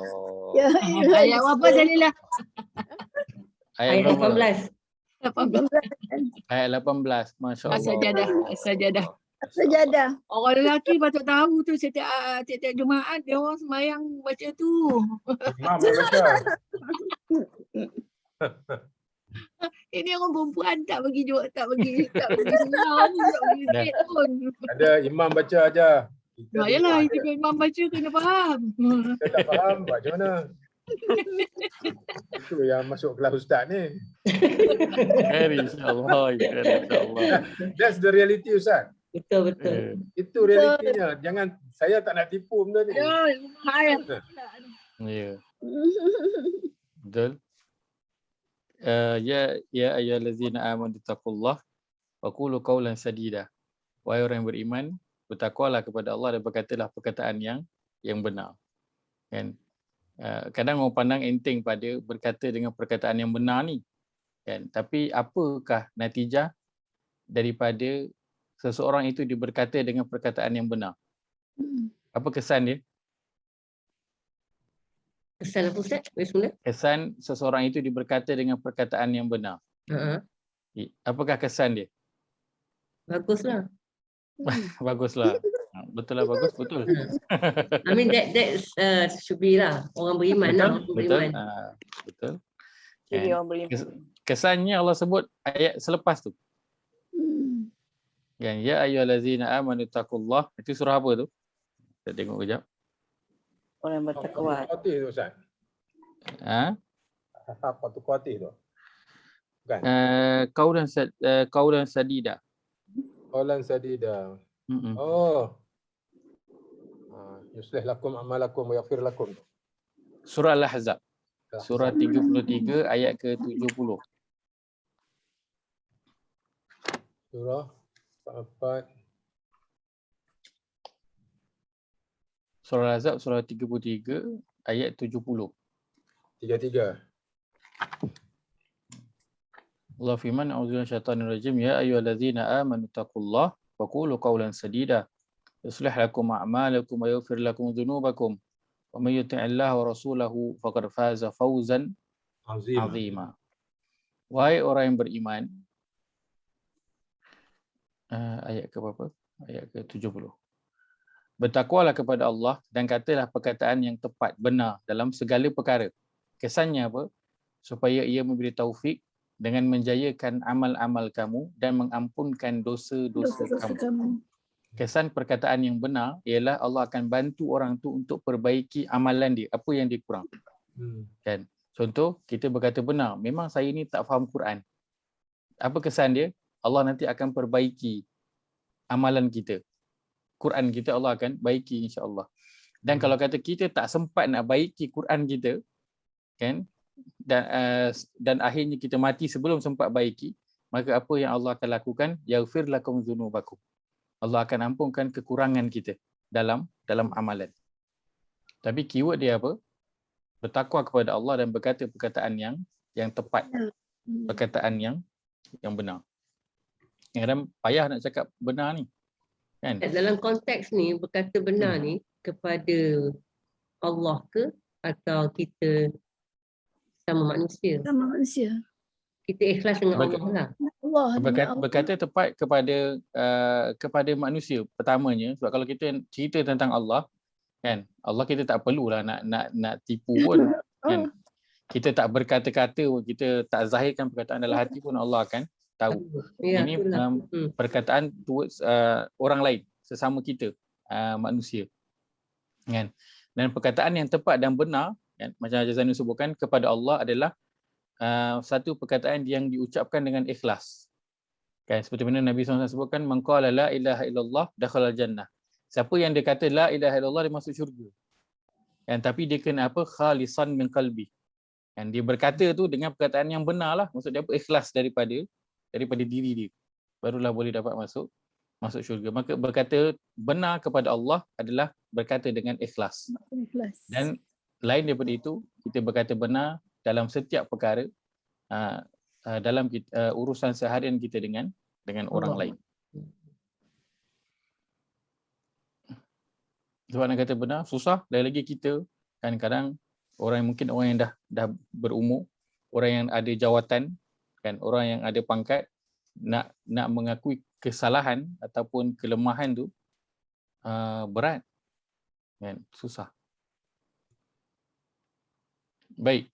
Ayat apa Jalila? Ayat Ayat berapa? 18. Ayat 18. Masya Allah. Sajadah. Sejadah. Orang lelaki patut tahu tu setiap Jumaat dia orang sembahyang baca tu. Imam yang baca. Ini orang perempuan tak bagi surau ni, tak bagi sikit pun. Ada imam baca aja. Kita Yalah, dengar itu je. imam baca kena faham. Kita tak faham buat macam mana. Itu yang masuk kelas ustaz ni. InsyaAllah. That's the reality ustaz. Betul. Itu realitinya. Jangan, saya tak nak tipu benda ni. Hai. Ya. Betul. Ya ayyuhallazina amanu taqullah wa qulu qawlan sadida. Wahai orang yang beriman, bertakwalah kepada Allah dan berkatalah perkataan yang benar. Kan? Kadang orang pandang enteng pada berkata dengan perkataan yang benar ni. Kan? Tapi apakah natijah daripada seseorang itu berkata dengan perkataan yang benar? Apa kesan dia? Kesan apa Ustaz? Bismillah. Kesan seseorang itu berkata dengan perkataan yang benar. Apakah kesan dia? Baguslah. Baguslah. Betul lah, bagus, betul. I mean that should be lah. Orang beriman lah. Orang Betul. beriman. Betul. Jadi Kan? orang beriman. Kesannya Allah sebut ayat selepas tu. Kan, ya ayyuhallazina amanu taqullah. Itu surah apa tu? Kita tengok kejap. Orang bertakwa. Qatih tu ustaz. Apa tu qatih tu? Bukan. Qaulan sadida. Qawlan sadida. Mm-mm. Oh. Yuslih lakum amalakum wa yaghfir lakum. Surah Al-Ahzab. Surah 33 ayat ke-70. Surah 4. Surah Al-Ahzab surah 33 ayat 70. 33. Allah firman, a'udzubillahi minasyaitonir rajim, ya ayyuhallazina amanu taqullah wa qulu qawlan sadida yuslih lakum a'malakum wa yaghfir lakum dhunubakum wa may yuti'illaha wa rasulahu faqad faza fawzan azima. Wahai orang yang beriman, ayat ke berapa? Ayat ke-70. Bertakwalah kepada Allah dan katalah perkataan yang tepat, benar dalam segala perkara. Kesannya apa? Supaya ia memberi taufik dengan menjayakan amal-amal kamu dan mengampunkan dosa-dosa kamu. Kesan perkataan yang benar ialah Allah akan bantu orang tu untuk perbaiki amalan dia, apa yang dia kurang. Kan? Contoh, kita berkata benar, memang saya ni tak faham Quran. Apa kesan dia? Allah nanti akan perbaiki amalan kita. Quran kita Allah akan baiki insya-Allah. Dan kalau kata kita tak sempat nak baiki Quran kita, kan? Dan akhirnya kita mati sebelum sempat baiki, maka apa yang Allah akan lakukan? Yaghfir lakum dzunubakum. Allah akan ampunkan kekurangan kita dalam amalan. Tapi keyword dia apa? Bertakwa kepada Allah dan berkata perkataan yang tepat, perkataan yang benar. Kadang payah nak cakap benar ni, kan? Dalam konteks ni berkata benar ni kepada Allah ke atau kita sama manusia? Sama manusia. Kita ikhlas dengan Allah lah. Allah Berkata tepat kepada manusia pertamanya, sebab kalau kita cerita tentang Allah, kan, Allah kita tak perlulah nak tipu pun, kan. Kita tak berkata-kata, kita tak zahirkan perkataan dalam hati pun Allah akan tahu. Ya, Ini itulah. perkataan towards orang lain, sesama kita, manusia, kan. Dan perkataan yang tepat dan benar, kan, macam Haji Zainul sebutkan, kepada Allah adalah satu perkataan yang diucapkan dengan ikhlas, kan, seperti mana Nabi SAW sebutkan, man qala la ilaha illallah dakhala jannah. Siapa yang dia kata la ilaha illallah dia masuk syurga, kan, tapi dia kena apa? Khalisan min qalbi, kan, dia berkata tu dengan perkataan yang benar lah, maksud dia apa? Ikhlas daripada diri dia, barulah boleh dapat masuk syurga. Maka berkata benar kepada Allah adalah berkata dengan ikhlas. Dan lain daripada itu, kita berkata benar dalam setiap perkara, dalam urusan seharian kita dengan orang lain. Sebab nak kata benar susah, lagi kita kadang-kadang orang yang dah berumur, orang yang ada jawatan, kan, orang yang ada pangkat, nak mengakui kesalahan ataupun kelemahan tu berat, kan, susah. Baik.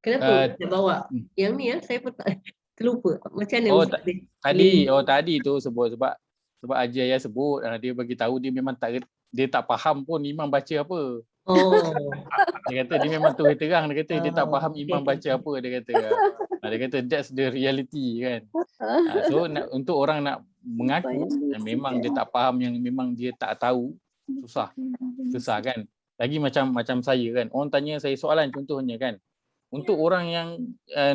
Kenapa kita bawa yang ni saya pun tak terlupa. Macam mana tadi tu sebab Haji Ayah sebut, dia bagi tahu dia memang dia tak faham pun imam baca apa. Dia kata dia memang terus terang, dia kata dia tak faham imam baca apa, dia kata that's the reality, kan. So untuk orang nak mengaku memang dia tak faham, yang memang dia tak tahu, susah, kan. Lagi macam saya, kan, orang tanya saya soalan contohnya, kan, untuk orang yang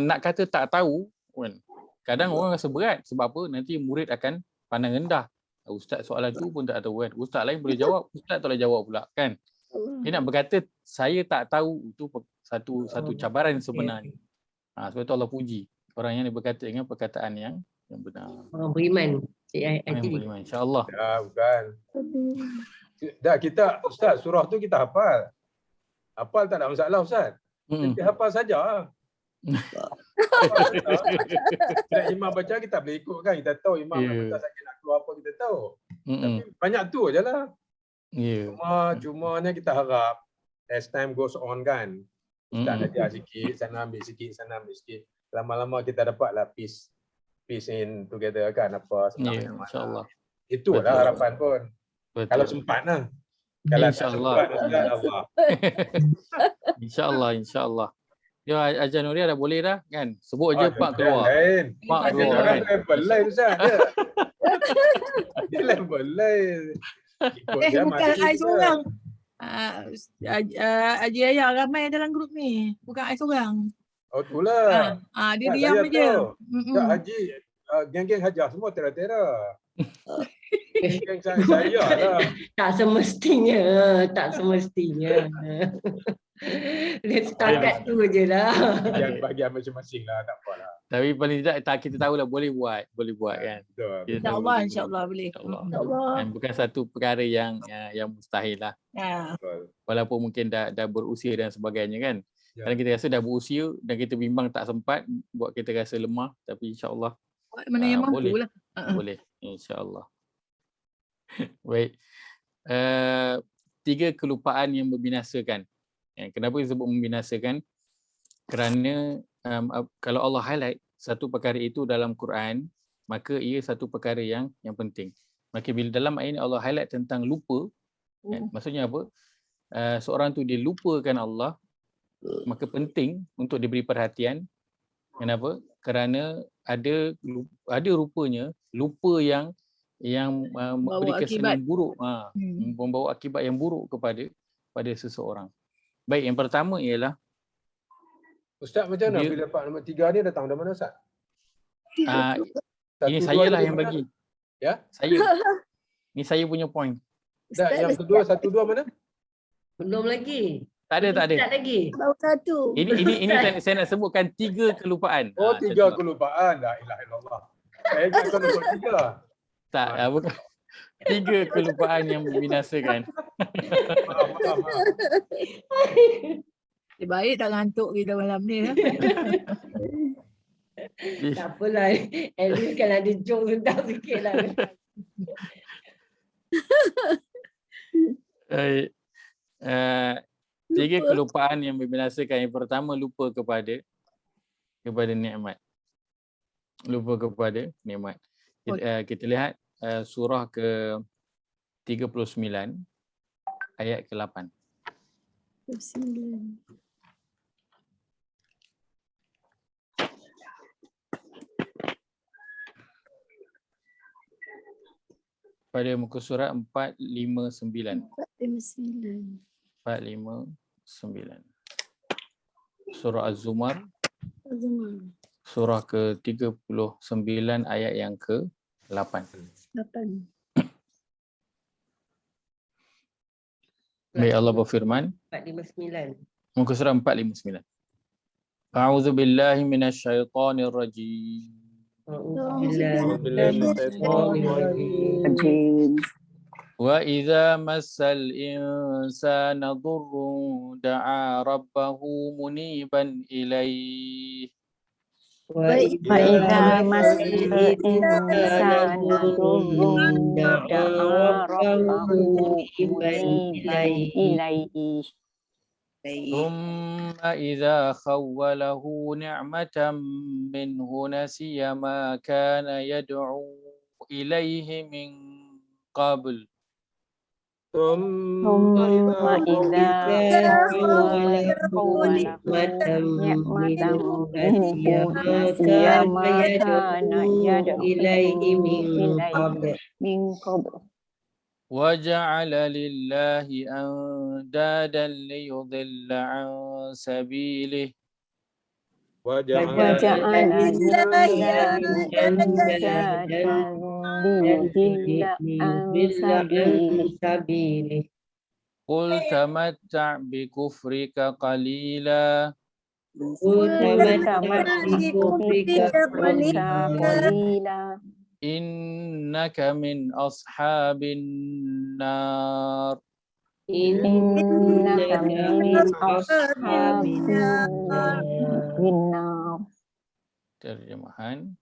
nak kata tak tahu, kan, kadang orang rasa berat. Sebab apa? Nanti murid akan pandang rendah. Ustaz soalan tu pun tak tahu, kan. Ustaz lain boleh jawab, ustaz tak boleh jawab pula, kan. Dia nak berkata saya tak tahu, itu satu cabaran sebenarnya. Sebab itu Allah puji orang yang berkata dengan perkataan yang benar. Orang beriman. Beriman, insya-Allah. Ya, bukan. Dah kita Ustaz, surah tu kita hafal. Hafal tak ada masalah Ustaz. Kita hafal saja. Bila imam baca kita boleh ikut, kan. Kita tahu imam baca sakit nak keluar apa kita tahu. Tapi banyak tu je lah. Cumanya kita harap as time goes on, kan. Ustaz ajar sikit, sana ambil sikit, sana ambil sikit. Lama-lama kita dapatlah peace in together, kan, apa sebenarnya. Insya-Allah. Itulah harapan pun. Betul. Kalau sempat lah. Kalau insya-Allah. Insya-Allah. Ya, Haji Nuria dah boleh dah, kan. Sebut je pak keluar. Pak keluar, kan. Level lain Ustaz. Dia level lain. Bukan I seorang. Haji Ayah ramai dalam grup ni. Bukan I seorang. Oh, itulah. Dia diam je. Tak, Haji, geng-geng Hajah semua tera-tera. Geng saya lah. Tak semestinya. Dia setakat tu je lah. Bahagian masing-masing lah, tak apalah. Tapi paling tidak kita tahulah boleh buat, kan. InsyaAllah boleh. Dan bukan satu perkara yang mustahil lah. Walaupun mungkin dah berusia dan sebagainya, kan. Kadang kita rasa dah berusia dan kita bimbang tak sempat, buat kita rasa lemah, tapi insya-Allah mana yang mampu lah. Boleh, insya-Allah. Baik. 3 kelupaan yang membinasakan. Kenapa disebut membinasakan? Kerana kalau Allah highlight satu perkara itu dalam Quran, maka ia satu perkara yang penting. Maka bila dalam ayat ini Allah highlight tentang lupa, maksudnya apa? Seorang tu dia lupakan Allah, maka penting untuk diberi perhatian. Kenapa? Kerana ada rupanya lupa yang memberi kesan buruk, membawa akibat yang buruk kepada seseorang. Baik, yang pertama ialah Ustaz, macam mana bila dapat nombor 3 ni datang dari mana Ustaz? Ini saya lah yang bagi. Ya? Saya. Ni saya punya point. Yang kedua, 1, 2 mana? Belum lagi. Tak ada, tak ada. Tak lagi. Baru satu. Ini saya nak sebutkan 3 kelupaan. Oh, Macam 3 tu lah. kelupaan. La ilaha illallah. Saya ingat kau nombor 3. Tak, bukan. 3 kelupaan yang membinasakan. Maaf. Baik tak ngantuk kita malam ni. Ya? Tak apalah. At least kan ada joke tentang sikit lah. Baik. 3 kelupaan yang membinasakan. Yang pertama, lupa kepada nikmat. Lupa kepada nikmat. Kita lihat surah ke 39 ayat ke-8. 9. Pada muka surat 459. 459. 459. Surah Az-Zumar. Azumar. Surah ke-39 ayat yang ke-8. 8. Baik, Allah berfirman. 459. Muka surat 459. A'udzu billahi minasyaitonir rajim. Wa idza massal insana dhurrun da'a rabbahu muniban ilaihi. وإذا مس الإنسان ضر دعا ربه منيبا إليه ثم إذا خوله نعمة منه نسي ما كان يدعو إليه من قبل ثم إذا خوله نعمة منه نسي ما كان يدعو إليه من قبل وجعل لله أندادا ليضل عن سبيله وجعل لله أندادا ليضل عن سبيله قل تمتع بكفرك قليلا قليلا إنك من أصحاب النار إنك من أصحاب النار. Terjemahan.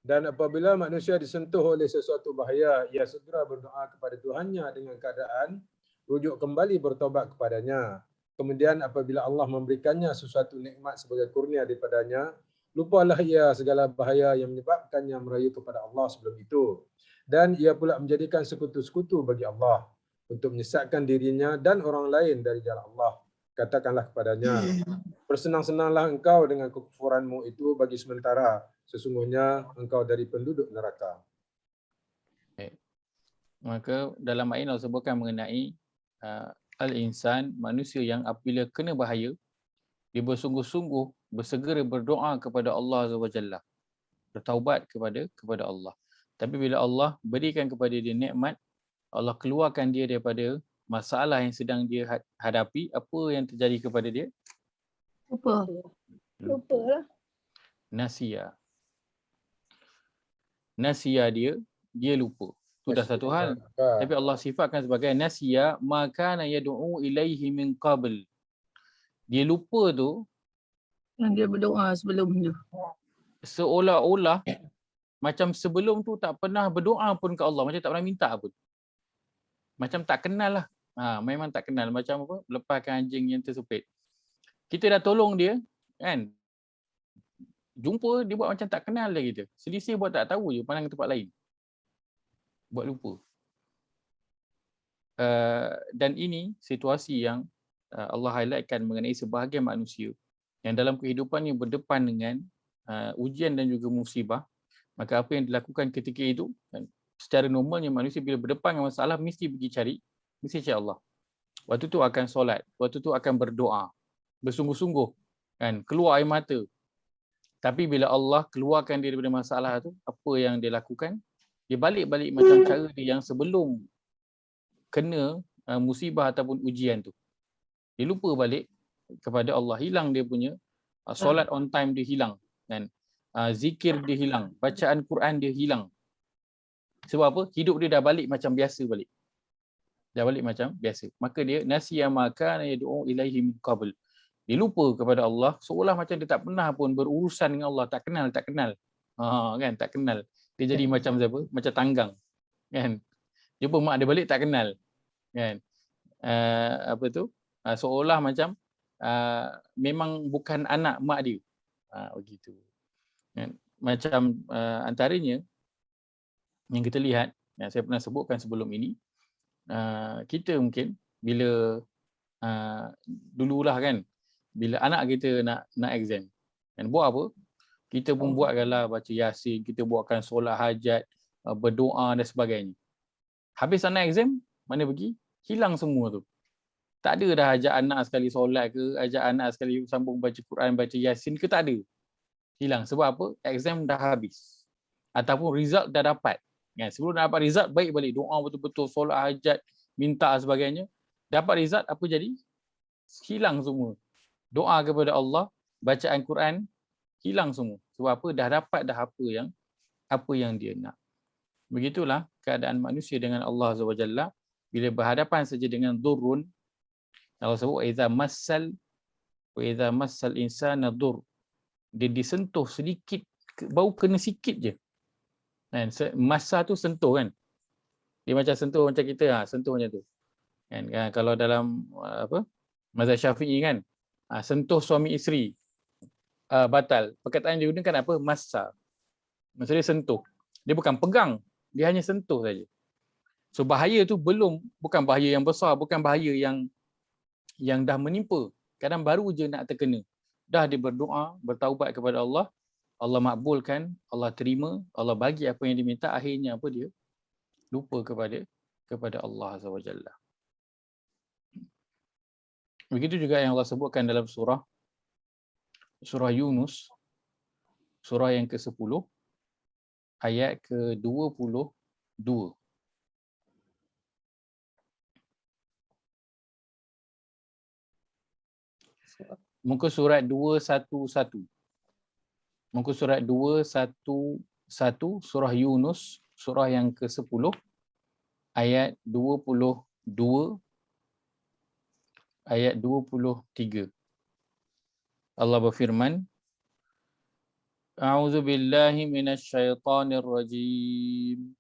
Dan apabila manusia disentuh oleh sesuatu bahaya, ia segera berdoa kepada Tuhannya dengan keadaan rujuk kembali bertobat kepadanya. Kemudian apabila Allah memberikannya sesuatu nikmat sebagai kurnia daripadanya, lupalah ia segala bahaya yang menyebabkannya merayu kepada Allah sebelum itu. Dan ia pula menjadikan sekutu-sekutu bagi Allah untuk menyesatkan dirinya dan orang lain dari jalan Allah. Katakanlah kepadanya, bersenang-senanglah engkau dengan kekufuranmu itu bagi sementara. Sesungguhnya engkau dari penduduk neraka. Maka dalam ayat Allah sebutkan mengenai al-insan, manusia yang apabila kena bahaya, dia bersungguh-sungguh bersegera berdoa kepada Allah SWT, bertaubat kepada Allah. Tapi bila Allah berikan kepada dia nikmat, Allah keluarkan dia daripada masalah yang sedang dia hadapi, apa yang terjadi kepada dia? Lupa. Lupalah. Nasia dia lupa. Itu dah satu hal. Tapi Allah sifatkan sebagai nasia maka yad'u ilaihi min qabl. Dia lupa tu Yang dia berdoa sebelum tu. seolah-olah macam sebelum tu tak pernah berdoa pun ke Allah, macam tak pernah minta pun. Macam tak kenal lah. Memang tak kenal. Macam apa? Lepaskan anjing yang tersepit. Kita dah tolong dia, kan? Jumpa, dia buat macam tak kenal dah kita. Selisih buat tak tahu je, pandang ke tempat lain. Buat lupa. Dan ini situasi yang Allah highlightkan mengenai sebahagian manusia yang dalam kehidupannya berdepan dengan ujian dan juga musibah. Maka apa yang dilakukan ketika itu, secara normalnya manusia bila berdepan dengan masalah mesti cari Allah. Waktu tu akan solat, waktu tu akan berdoa, bersungguh-sungguh, kan, keluar air mata. Tapi bila Allah keluarkan dia daripada masalah tu, apa yang dia lakukan? Dia balik macam cara dia yang sebelum kena musibah ataupun ujian tu. Dia lupa balik kepada Allah, hilang dia punya solat on time dia hilang, kan? Zikir dia hilang, bacaan Quran dia hilang. Sebab apa? Hidup dia dah balik macam biasa balik. Dah balik macam biasa. Maka dia nasiya ma kana yad'u ilaihi min qabl. Dia lupa kepada Allah, seolah macam dia tak pernah pun berurusan dengan Allah, tak kenal. Kan, tak kenal. Dia jadi macam siapa? Macam tanggang. Kan? Jumpa mak dia balik tak kenal. Kan? Seolah macam memang bukan anak mak dia. Begitu. Kan? Macam antaranya yang kita lihat, yang saya pernah sebutkan sebelum ini, kita mungkin bila dululah kan, bila anak kita nak exam, kan, buat apa? Kita pun buatkanlah baca Yasin, kita buatkan solat hajat, berdoa dan sebagainya. Habis anak exam, mana pergi? Hilang semua tu. Tak ada dah ajak anak sekali solat ke, ajak anak sekali sambung baca Quran, baca Yasin ke, tak ada. Hilang. Sebab apa? Exam dah habis. Ataupun result dah dapat. Kan? Sebelum dapat result, baik balik doa betul-betul, solat hajat, minta sebagainya. Dapat result, apa jadi? Hilang semua. Doa kepada Allah, bacaan Quran, hilang semua. Sebab apa? Dah dapat dah apa yang dia nak. Begitulah keadaan manusia dengan Allah Azza wa Jalla. Bila berhadapan saja dengan durrun, Allah sebut wa idza massal insana dur. Dia disentuh sedikit, bau kena sikit je. Kan? Masa tu sentuh kan. Dia macam sentuh macam kita, sentuh macam tu. Kan? Kalau dalam mazhab Syafi'i kan, sentuh suami isteri batal. Perkataan dia gunakan apa? Massa. Maksudnya sentuh. Dia bukan pegang, dia hanya sentuh saja. So bahaya tu bukan bahaya yang besar, bukan bahaya yang dah menimpa. Kadang baru je nak terkena. Dah dia berdoa, bertaubat kepada Allah, Allah makbulkan, Allah terima, Allah bagi apa yang diminta, akhirnya apa dia? Lupa kepada Allah Azza wa Jalla. Begitu juga yang Allah sebutkan dalam surah Yunus, surah yang ke-10, ayat ke-22. Muka surat 211. Muka surat 211, surah Yunus, surah yang ke-10, ayat 22, ayat 23. Allah berfirman, A'udzu billahi minasyaitonir rajim.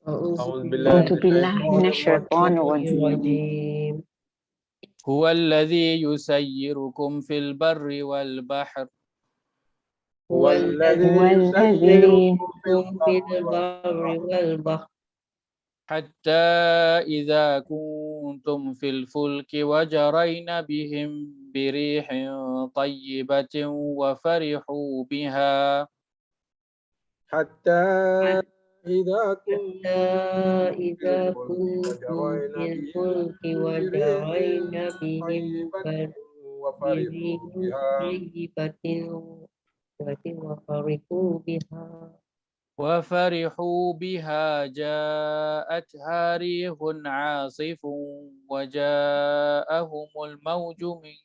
أعوذ بالله من الشيطان الرجيم هو الذي يسيركم في البر والبحر هو الذي الذي يسيركم في في البر البر والبحر حتى إذا كنتم في الفلك وجرين بهم بريح طيبة وفرحوا بها حتى إذا إذا كنتم في الفلك وجرين بهم بريح طيبة وفرحوا بها جاءتها ريح عاصف وجاءهم الموج من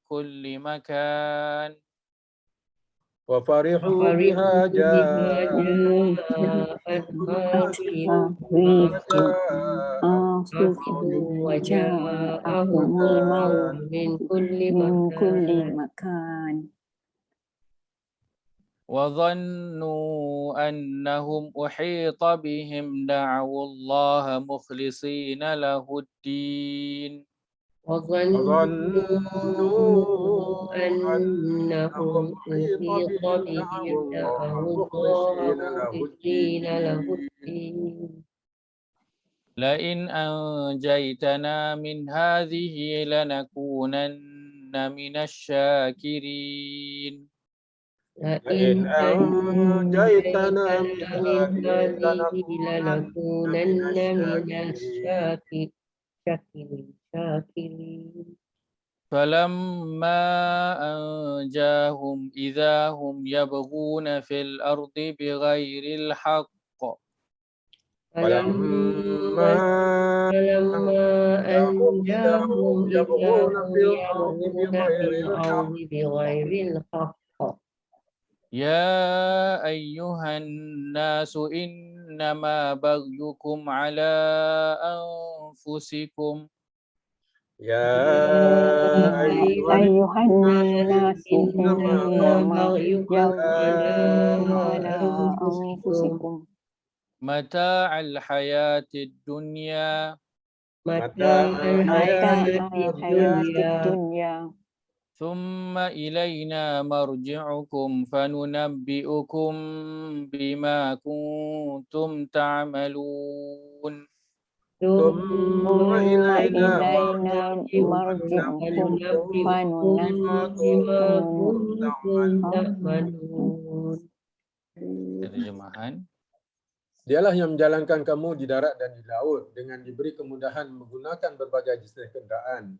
كل مكان وفرحوا بها وجاءهم الموت من كل مكان وظنوا أنهم أحيط بهم دعوا الله مخلصين له الدين وظنوا أنهم أحيط بهم دعوا الله مخلصين له الدين لئن أنجيتنا من هذه لنكونن من الشاكرين لئن أنجيتنا من هذه لنكونن من الشاكرين فلما أنجاهم إذا هم يبغون في الأرض بغير الحق فلما فلما جاءهم أنجاهم إذا يبغون هم في الأرض يبغون بغير في الحق. الأرض بغير الحق. يا أيها الناس إنما بغيكم على أنفسكم يا أيها الناس إنما إنما بغيكم على يغيكم على أنفسكم أنفسكم متاع الحياة الدنيا متاع متاع الحياة الحياة الدنيا الدنيا ثم إلينا مرجعكم فننبئكم بما كنتم تعملون ثم ثم إلينا إلينا مرجعكم بما بما كنتم كنتم تعملون. تعملون. Terjemahan. Dialah yang menjalankan kamu di darat dan di laut dengan diberi kemudahan menggunakan berbagai jenis kenderaan.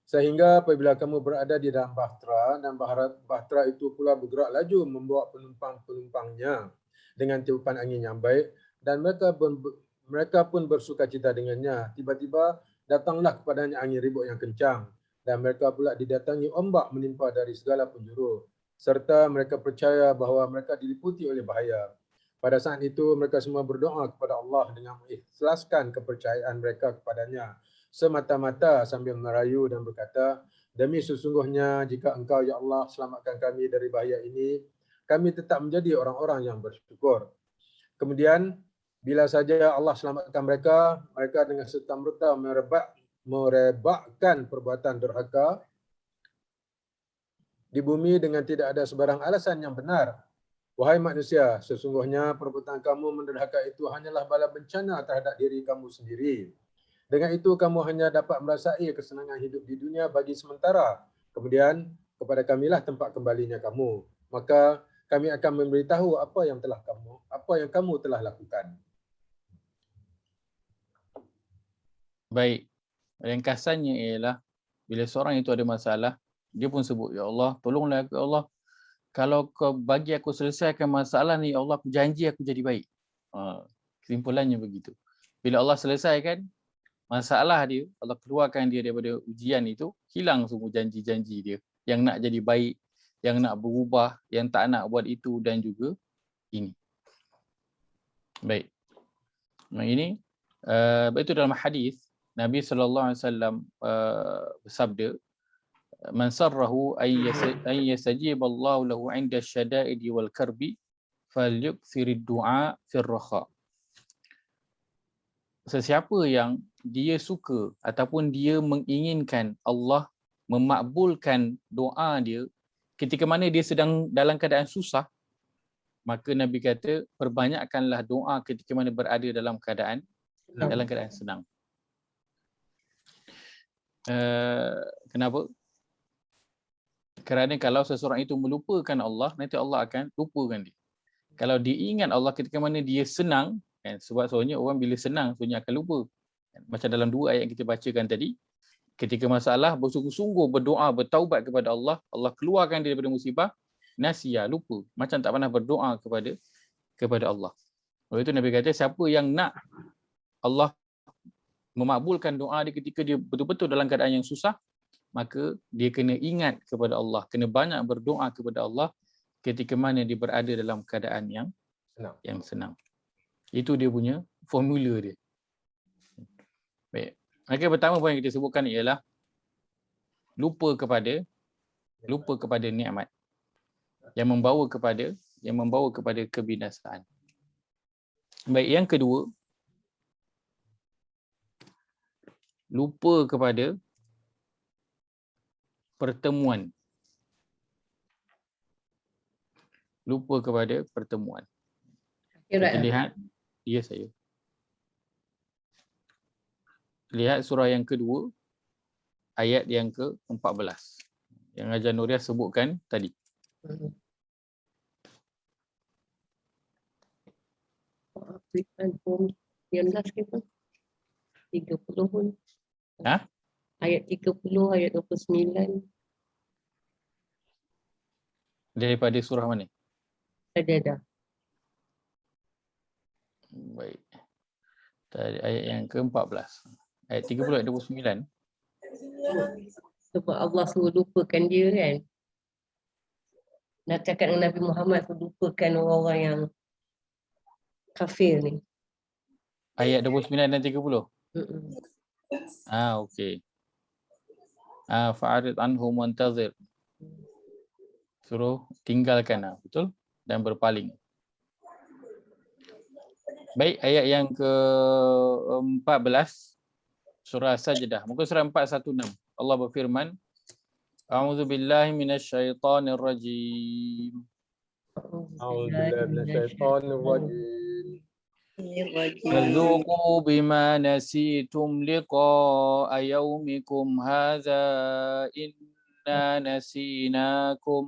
Sehingga apabila kamu berada di dalam bahtera dan bahtera itu pula bergerak laju membawa penumpang-penumpangnya dengan tiupan angin yang baik dan mereka pun bersuka cita dengannya. Tiba-tiba datanglah kepadanya angin ribut yang kencang dan mereka pula didatangi ombak menimpa dari segala penjuru. Serta mereka percaya bahawa mereka diliputi oleh bahaya. Pada saat itu mereka semua berdoa kepada Allah dengan mengikhlaskan kepercayaan mereka kepadanya semata-mata sambil merayu dan berkata, demi sesungguhnya jika engkau ya Allah selamatkan kami dari bahaya ini, kami tetap menjadi orang-orang yang bersyukur. Kemudian bila saja Allah selamatkan mereka, mereka dengan serta-merta merebakkan perbuatan derhaka di bumi dengan tidak ada sebarang alasan yang benar. Wahai manusia, sesungguhnya perbuatan kamu menderhaka itu hanyalah bala bencana terhadap diri kamu sendiri. Dengan itu kamu hanya dapat merasai kesenangan hidup di dunia bagi sementara. Kemudian kepada kamilah tempat kembalinya kamu. Maka kami akan memberitahu apa yang kamu telah lakukan. Baik. Ringkasannya ialah bila seorang itu ada masalah, dia pun sebut, ya Allah, tolonglah aku, ya Allah. Kalau kau bagi aku selesaikan masalah ni, ya Allah, aku janji aku jadi baik. Kesimpulannya begitu. Bila Allah selesaikan masalah dia, Allah keluarkan dia daripada ujian itu, hilang semua janji-janji dia yang nak jadi baik, yang nak berubah, yang tak nak buat itu dan juga ini. Baik. Nah ini itu dalam hadis Nabi sallallahu alaihi wasallam bersabda, man sarrahu an yastajib Allah lahu 'inda asyada'idi wal karbi falyukthirid du'a fir raha. Sesiapa yang dia suka ataupun dia menginginkan Allah memakbulkan doa dia ketika mana dia sedang dalam keadaan susah, maka Nabi kata perbanyakkanlah doa ketika mana berada dalam keadaan senang. Kenapa? Kerana kalau seseorang itu melupakan Allah, nanti Allah akan lupakan dia. Kalau dia ingat Allah ketika mana dia senang, kan, sebab soalnya orang bila senang soalnya akan lupa. Macam dalam dua ayat yang kita bacakan tadi, ketika masalah bersungguh-sungguh berdoa, bertaubat kepada Allah, Allah keluarkan dia daripada musibah, nasiya, lupa, macam tak pernah berdoa kepada Allah. Oleh itu Nabi kata siapa yang nak Allah memakbulkan doa dia ketika dia betul-betul dalam keadaan yang susah, maka dia kena ingat kepada Allah, kena banyak berdoa kepada Allah ketika mana dia berada dalam keadaan yang senang. Itu dia punya formula dia. Baik. Maka pertama poin yang kita sebutkan ialah lupa kepada nikmat yang membawa kepada kebinasaan. Baik, yang kedua, lupa kepada pertemuan. Lupa kepada pertemuan. Kita lihat, ya saya. Lihat surah yang kedua, ayat yang ke-14. Yang Ajar Nuriah sebutkan tadi. Yang last kita 30 pun. Ha? Ayat 30, ayat 29. Daripada surah mana? Ada. Baik. Tadi ayat yang ke-14. Ayat 30 ayat 29. Sebab Allah suruh lupakan dia kan. Nak cakap dengan Nabi Muhammad suruh lupakan orang-orang yang kafir ni. Ayat 29 dan 30. Okey. Fa'arid anhum wantazir. Suruh tinggalkan, betul? Dan berpaling. Baik, ayat yang ke-14 surah Sajdah. Muka surah 416. Allah berfirman, A'udzu billahi minasyaitonir rajim. A'udzubillahi minasyaitonir rajim. فذوقوا بما نسيتم لقاء يومكم هذا إنا نسيناكم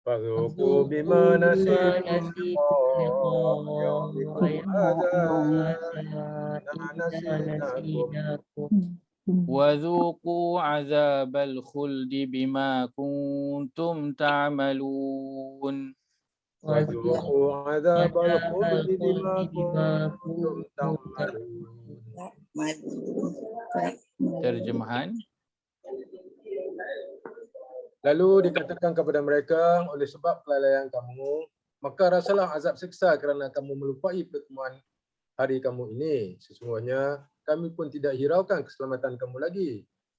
Fadhuku bima nasitum yawmikum hadha nasinakum. وذوقوا عذاب الخلد بما كنتم تعملون Wadhuku adzabal khuldi bima kuntum ta'malun. Terjemahan, Lalu dikatakan kepada mereka, oleh sebab kelalaian kamu, maka rasalah azab siksa kerana kamu melupai pertemuan hari kamu ini. Sesungguhnya kami pun tidak hiraukan keselamatan kamu lagi.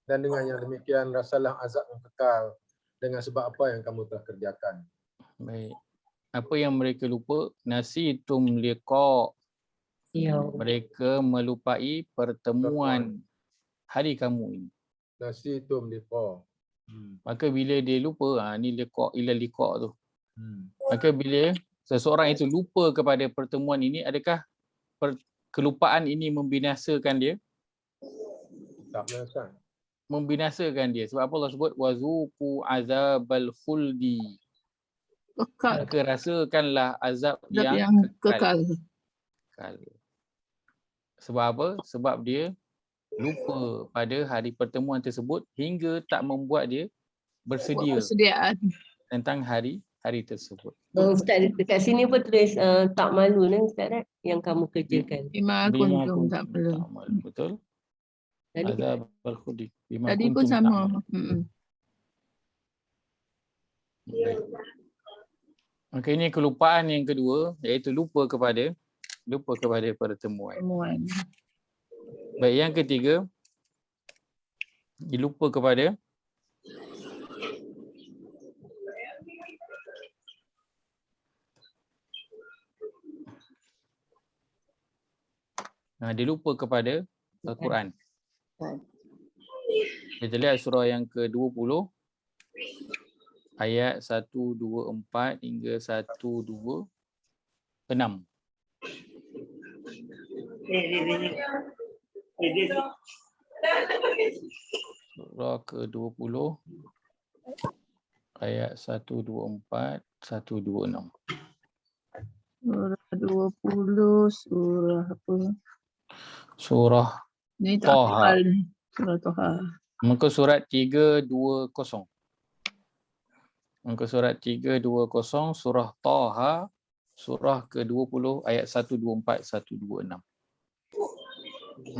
Dan dengan yang demikian rasalah azab yang kekal dengan sebab apa yang kamu telah kerjakan. baik. Apa yang mereka lupa? Nasitum liqa. Ya. Mereka melupai pertemuan hari kamu ini. Nasitum liqa. Maka bila dia lupa, ni liqa ila liqa tu. Maka bila seseorang itu lupa kepada pertemuan ini, adakah kelupaan ini membinasakan dia? Tak biasa. Membinasakan dia. Sebab apa Allah sebut wazuqu azabal khuldi. Kekal. Maka rasakanlah azab Zat yang yang kekal. kekal. Sebab apa? Sebab dia lupa pada hari pertemuan tersebut hingga tak membuat dia Buat bersedia persediaan. tentang hari tersebut. Ustaz dekat sini pun tulis tak malu ni Ustaz kan? Yang kamu kerjakan. Bima Bima kuntum kuntum tak perlu. ta'mal. Betul? Tadi Azab al-khudi. Bima Tadi pun kuntum sama. ta'mal. Baik. Maka ini kelupaan yang kedua, iaitu lupa kepada pertemuan. Pertemuan. Baik, yang ketiga, dilupa kepada dia lupa kepada Al-Quran. Kita lihat surah yang ke-20 ayat 124 hingga 126. Surah ke-20 ayat 124 126. Surah 20, surah apa? Surah Ni tak Taha. hafal ni. Surah Taha. Muka surat 320. Muka surat 320 surah Taha, surah ke-20 ayat 124 126.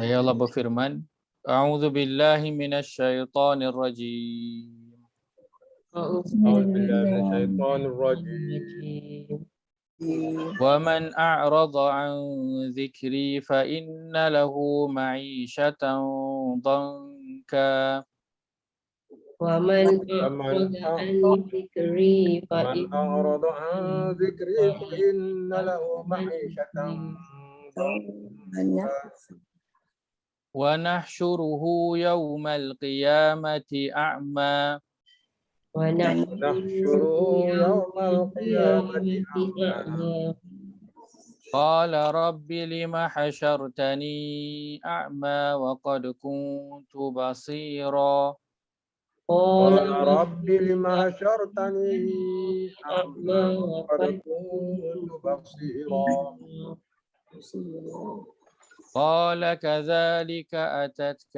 Ya Allah berfirman, A'udzu billahi minasyaitonir rajim. A'udzubillahi minasyaitonir rajim. ومن أعرض عن ذكري فإن له معيشة ضنكا ومن أعرض عن ذكري Man a'rada an dzikri fa inna lahu ma'ishatan ونحشره يوم القيامة أعمى nahsyuruhu yawmal qiyamati a'ma. قال رب لم حشرتني أعمى وقد كنت بصيرا Qala rabbi lima hasyartani a'ma wa qad kuntu basira. قال كذلك أتتك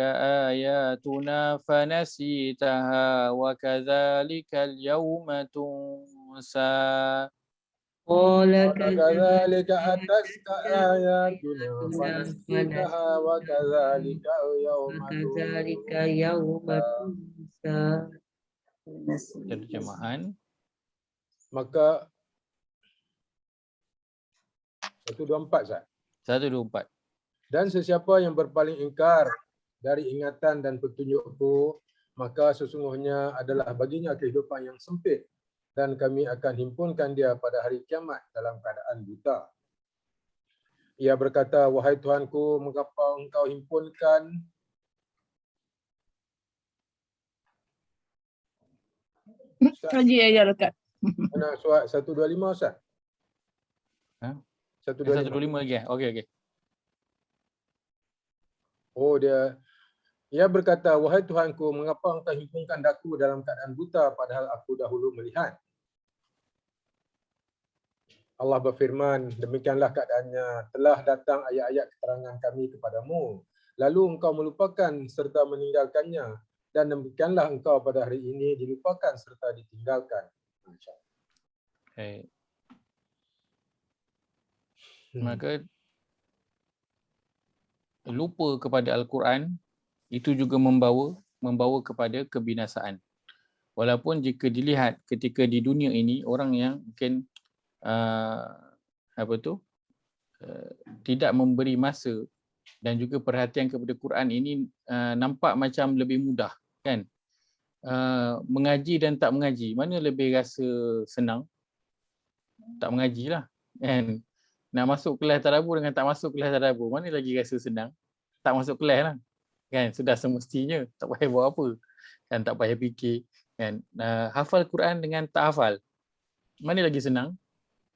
آياتنا فنسيتها وكذلك اليوم تنسى Qala وكذلك أتتك آياتنا فنسيتها وكذلك اليوم Wakadzalika yauma tunsa. Terjemahan. Maka 124 Sat. 124. Dan sesiapa yang berpaling ingkar dari ingatan dan petunjukku, maka sesungguhnya adalah baginya kehidupan yang sempit dan kami akan himpunkan dia pada hari kiamat dalam keadaan buta. Ia berkata, wahai Tuhanku, mengapa engkau himpunkan Ustaz, Haji ayat dekat. mana surat 125 Ustaz? Ha? 125. 125 lagi. Okey. Oh, ia berkata, wahai Tuhanku, mengapa engkau himpunkan daku dalam keadaan buta padahal aku dahulu melihat? Allah berfirman, demikianlah keadaannya, telah datang ayat-ayat keterangan kami kepadamu, lalu engkau melupakan serta meninggalkannya, dan demikianlah engkau pada hari ini dilupakan serta ditinggalkan. Okay. Maka lupa kepada Al-Quran itu juga membawa kepada kebinasaan. Walaupun jika dilihat ketika di dunia ini orang yang mungkin tidak memberi masa dan juga perhatian kepada Quran ini nampak macam lebih mudah, kan? Mengaji dan tak mengaji, mana lebih rasa senang? Tak mengaji lah, kan? Nak masuk kelas tadabbur dengan tak masuk kelas tadabbur, mana lagi rasa senang? Tak masuk kelas lah, kan? Sudah semestinya, tak payah buat apa, kan? Tak payah fikir, kan? Hafal Quran dengan tak hafal, mana lagi senang?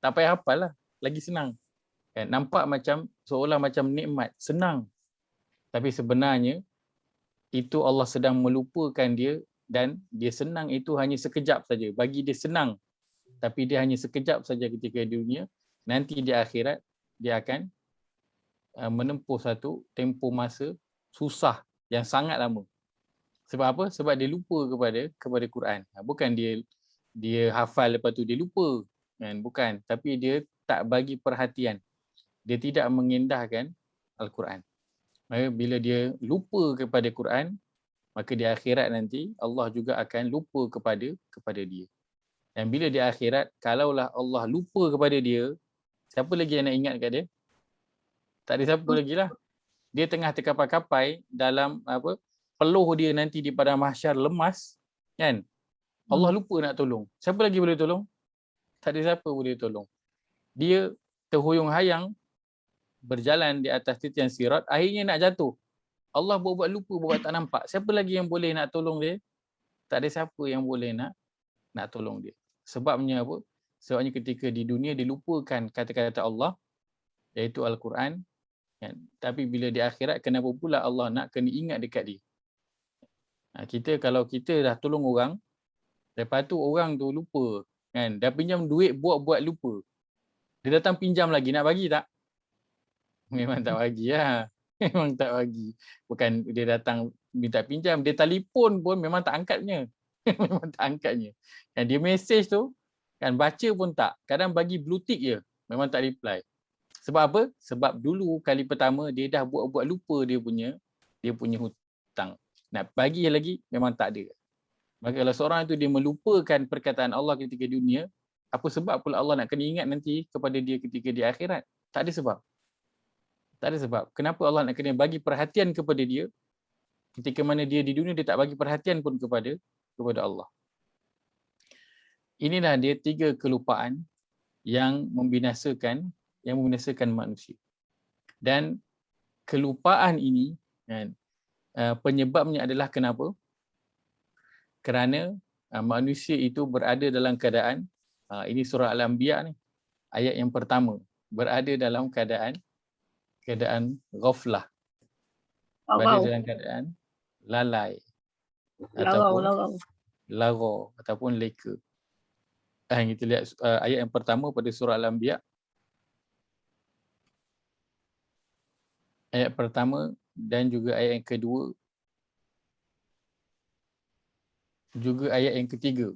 Tak payah hafal lah, lagi senang, kan? Nampak macam seolah macam nikmat, senang, tapi sebenarnya itu Allah sedang melupakan dia, dan dia senang itu hanya sekejap saja. Bagi dia senang, tapi dia hanya sekejap saja ketika di dunia. Nanti di akhirat dia akan menempuh satu tempoh masa susah yang sangat lama. Sebab apa? Sebab dia lupa kepada Quran. Bukan dia hafal lepas tu dia lupa, kan? Bukan, tapi dia tak bagi perhatian. Dia tidak mengendahkan Al-Quran. Maka bila dia lupa kepada Quran, maka di akhirat nanti Allah juga akan lupa kepada dia. Dan bila di akhirat, kalaulah Allah lupa kepada dia, siapa lagi yang nak ingat kat dia? Tak ada siapa lagi lah. Dia tengah terkapai-kapai dalam peluh dia nanti di padang mahsyar, lemas, kan? Allah lupa nak tolong. Siapa lagi boleh tolong? Tak ada siapa boleh tolong. Dia terhuyung-hayang berjalan di atas titian sirat, akhirnya nak jatuh. Allah buat lupa, buat tak nampak. Siapa lagi yang boleh nak tolong dia? Tak ada siapa yang boleh nak tolong dia. Sebabnya apa? Sebabnya ketika di dunia dilupakan kata-kata Allah, iaitu Al-Quran, kan? Tapi bila di akhirat, kenapa pula Allah nak kena ingat dekat dia? Kita kalau kita dah tolong orang, lepas tu orang tu lupa, kan? Dah pinjam duit, buat lupa. Dia datang pinjam lagi, nak bagi tak? Memang tak bagi lah. Memang tak bagi. Bukan dia datang minta pinjam, dia telefon pun memang tak angkatnya. Memang tak angkatnya. Dan dia mesej tu, kan, baca pun tak. Kadang bagi blue tick je, memang tak reply. Sebab apa? Sebab dulu kali pertama dia dah buat lupa dia punya hutang. Nak bagi lagi memang tak ada. Maka kalau seorang itu dia melupakan perkataan Allah ketika dunia, apa sebab pula Allah nak kena ingat nanti kepada dia ketika di akhirat? Tak ada sebab. Tak ada sebab. Kenapa Allah nak kena bagi perhatian kepada dia ketika mana dia di dunia dia tak bagi perhatian pun kepada Allah. Inilah dia 3 kelupaan yang membinasakan manusia. Dan kelupaan ini, kan, penyebabnya adalah kenapa? Kerana manusia itu berada dalam keadaan, ini surah Al-Anbiya ni, ayat yang pertama, berada dalam keadaan ghaflah, berada dalam keadaan lalai ataupun lara ataupun leka. Kita lihat ayat yang pertama pada surah Al-Anbiya, ayat pertama dan juga ayat yang kedua, juga ayat yang ketiga,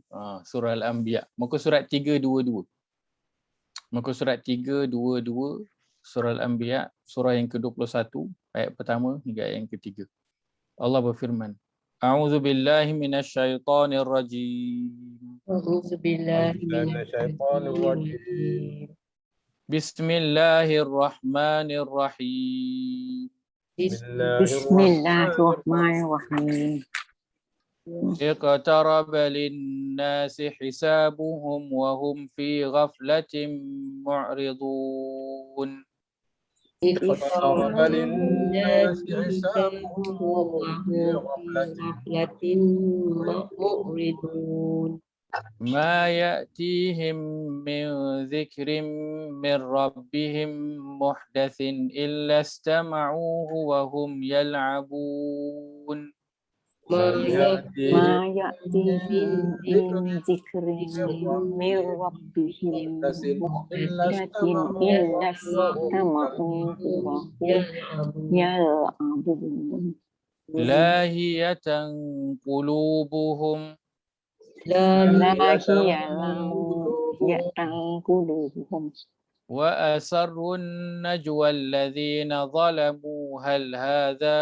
surah Al-Anbiya, muka surat 322. Muka surat 322 surah Al-Anbiya, surah yang ke-21, ayat pertama hingga ayat yang ketiga. Allah berfirman, A'udzu billahi minasyaitonir rajim. A'udzubillahi Minasyaitonirrajim. Bismillahirrahmanirrahim. Bismillahirrahmanirrahim. اقترب للناس حسابهم وهم في غفلة معرضون. اقترب للناس حسابهم وهم في غفلة مؤردون ما يأتيهم من ذكر من ربهم محدث إلا استمعوه وهم يلعبون. ما Ma ya'tihim min zikrin min rabbihim muhdatsin illa istama'uhu wa hum yal'abun. لاهية قلوبهم Lahiyatan qulubuhum. وأسروا النجوى الذين ظلموا هل هذا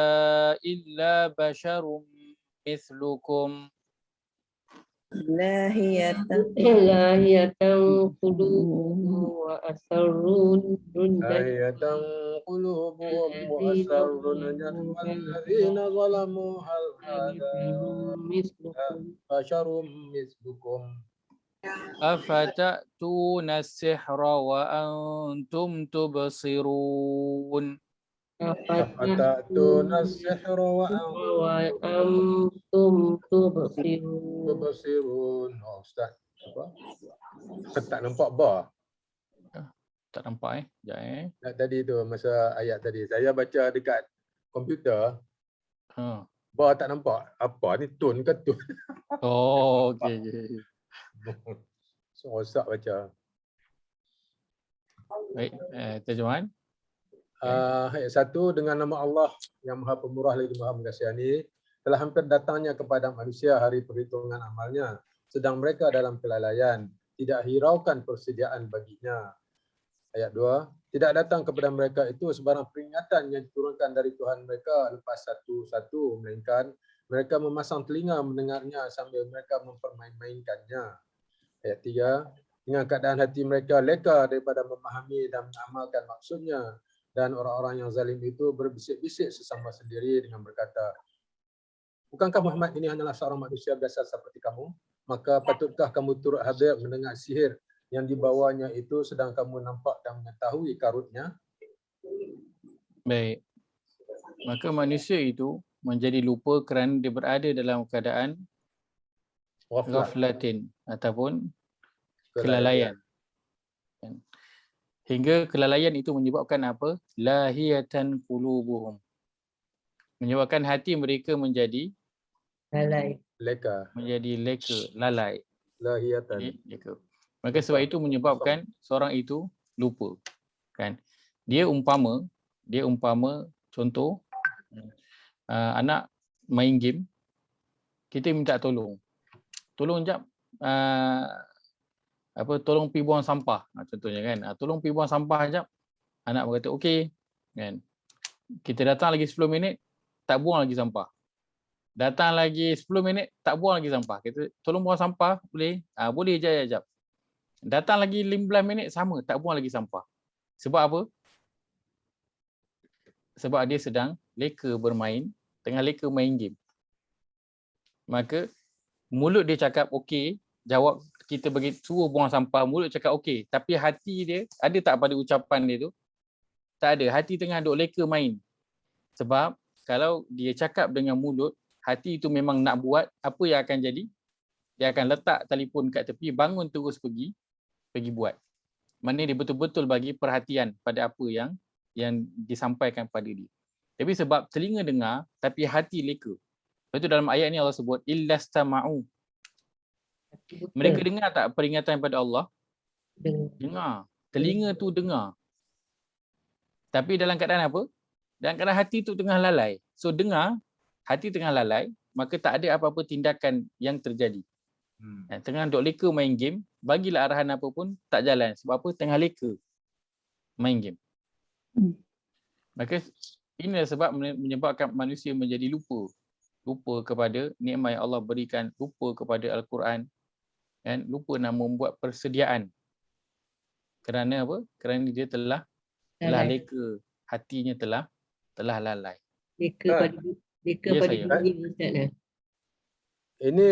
إلا بشر مثلكم. Lahiyatan قلوبهم وأسروا آية قلوبهم وأسروا النجوى الذين ظلموا هل هذا بشر مثلكم. أفتأتون السحر وأنتم تبصرون. أفتأتون السحر وأنتم تبصرون. تبصرون. Oh, Ustaz. Apa? Tak nampak bar. Tak nampak Sekejap Tadi tu masa ayat tadi. Saya baca dekat komputer. Bar Tak nampak. Apa ni? Tone ke tone? Oh, okey. So, rosak baca. Baik, terjemahan. Ayat 1, dengan nama Allah yang Maha Pemurah lagi Maha Mengasihani, telah hampir datangnya kepada manusia hari perhitungan amalnya, sedang mereka dalam kelalaian, tidak hiraukan persediaan baginya. Ayat 2, tidak datang kepada mereka itu sebarang peringatan yang diturunkan dari Tuhan mereka lepas satu-satu, melainkan mereka memasang telinga mendengarnya sambil mereka mempermain-mainkannya. Ayat 3, dengan keadaan hati mereka leka daripada memahami dan mengamalkan maksudnya, dan orang-orang yang zalim itu berbisik-bisik sesama sendiri dengan berkata, bukankah Muhammad ini hanyalah seorang manusia biasa seperti kamu? Maka patutkah kamu turut hadir mendengar sihir yang dibawanya itu sedang kamu nampak dan mengetahui karutnya? Baik. Maka manusia itu menjadi lupa kerana dia berada dalam keadaan ghaflatin ataupun kelalaian. Hingga kelalaian itu menyebabkan apa? Lahiyatan qulubuhum. Menyebabkan hati mereka menjadi Lalai. Leka. Menjadi leka, lalai. Lahiyatan. Leka. Maka sebab itu menyebabkan seorang itu lupa. Kan? Dia umpama contoh anak main game, kita minta tolong. Tolong jap tolong pergi buang sampah contohnya kan. Tolong pergi buang sampah jap. Anak berkata okey kan. Kita datang lagi 10 minit tak buang lagi sampah. Datang lagi 10 minit tak buang lagi sampah. Kita tolong buang sampah boleh? Boleh jap. Datang lagi 15 minit sama tak buang lagi sampah. Sebab apa? Sebab dia sedang leka bermain, tengah leka main game. Maka mulut dia cakap okey, jawab kita bagi suruh buang sampah, mulut cakap okey, tapi hati dia ada tak pada ucapan dia tu? Tak ada. Hati tengah duk leka main. Sebab kalau dia cakap dengan mulut, hati itu memang nak buat, apa yang akan jadi? Dia akan letak telefon kat tepi, bangun terus pergi buat. Maknanya dia betul-betul bagi perhatian pada apa yang disampaikan pada dia. Tapi sebab telinga dengar tapi hati leka. Lepas tu dalam ayat ni Allah sebut illastama'u. Mereka dengar tak peringatan pada Allah? Dengar. Telinga tu dengar. Tapi dalam keadaan apa? Dalam keadaan hati tu tengah lalai. So dengar, hati tengah lalai, maka tak ada apa-apa tindakan yang terjadi. Tengah duk leka main game, bagilah arahan apa pun tak jalan. Sebab apa? Tengah leka main game. Maka inilah sebab menyebabkan manusia menjadi lupa. Lupa kepada nikmat yang Allah berikan, lupa kepada Al-Quran, kan? Lupa nak membuat persediaan. Kerana apa? Kerana dia telah leka, hatinya telah lalai. Leka Ya, pada saya. dunia Ustaz. Ini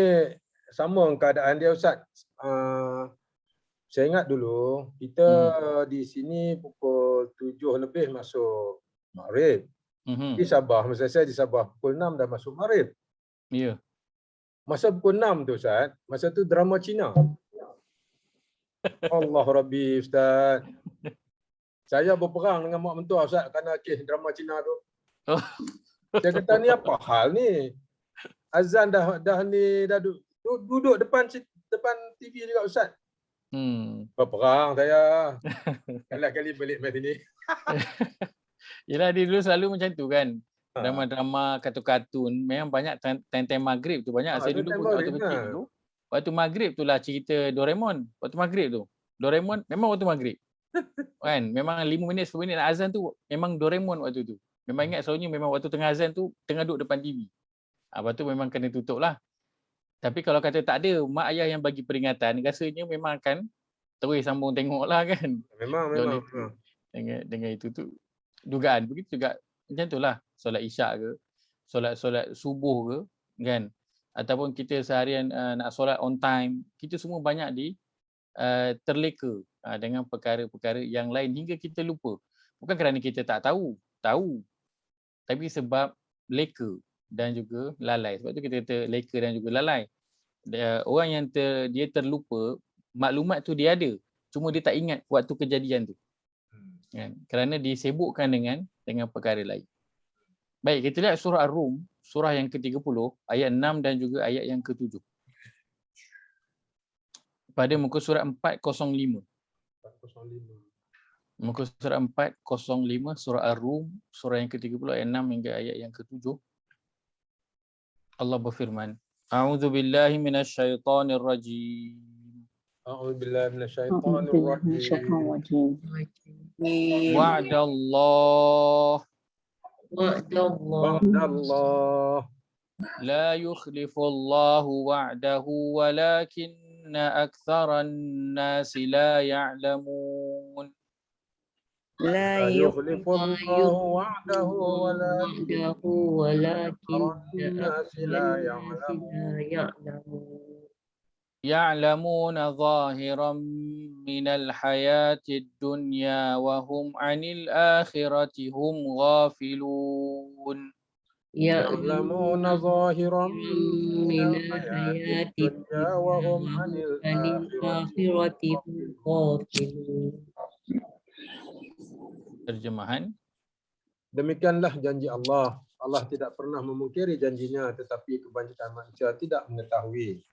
sama keadaan dia Ustaz. Saya ingat dulu kita di sini pukul 7 lebih masuk Maghrib. Di Sabah, masa saya di Sabah pukul 6 dah masuk Maghrib. Ya. Masa pukul 6 tu Ustaz, masa tu drama Cina. Allah Rabbi Ustaz. Saya berperang dengan mak mentua Ustaz kerana kes drama Cina tu. Saya kata ni apa hal ni? Azan dah duduk depan TV juga Ustaz. Berperang saya. Kali-kali balik mai sini. Yelah, dia dulu selalu macam tu kan. Drama-drama kartun-kartun memang banyak time maghrib tu banyak. Saya dulu pun waktu kecil dulu. Waktu maghrib tu lah cerita Doraemon. Waktu maghrib tu. Doraemon memang waktu maghrib. Kan? Memang 5 minit 10 minit azan tu memang Doraemon waktu tu. Memang ingat selalunya memang waktu tengah azan tu tengah duduk depan TV. Lepas tu memang kena tutup lah. Tapi kalau kata tak ada mak ayah yang bagi peringatan, rasanya memang akan terus sambung tengok lah kan. Memang. Dengan itu tu dugaan begitu juga. Macam tu lah. Solat isyak ke, solat subuh ke, kan? Ataupun kita seharian nak solat on time, kita semua banyak terleka dengan perkara-perkara yang lain hingga kita lupa. Bukan kerana kita tak tahu. Tapi sebab leka dan juga lalai. Sebab tu kita kata leka dan juga lalai. Orang yang dia terlupa, maklumat tu dia ada. Cuma dia tak ingat waktu kejadian tu. Kan? Kerana disibukkan dengan perkara lain. Baik, kita lihat surah Ar-Rum, surah yang ke-30, ayat 6 dan juga ayat yang ke-7. Pada muka surat 405. Muka surat 405, surah Ar-Rum, surah yang ke-30, ayat 6 hingga ayat yang ke-7. Allah berfirman, A'udzu billahi minasyaitonir rajim. A'udzu billahi minasyaitonir rajim. Wa'dallah Wa'dallah la yukhlifullahu wa'dahu walakinna aktsaran nasi la ya'lamun. La yukhlifullahu wa'dahu walakinna nasi la ya'lamun. يعلمون ظاهرا من الحياة الدنيا وهم عن الآخرة هم غافلون. يعلمون ظاهرا من الحياة الدنيا وهم عن الآخرة هم غافلون. Terjemahan. Demikianlah janji Allah. Allah tidak pernah memungkiri janjinya, tetapi kebanyakan manusia tidak mengetahui.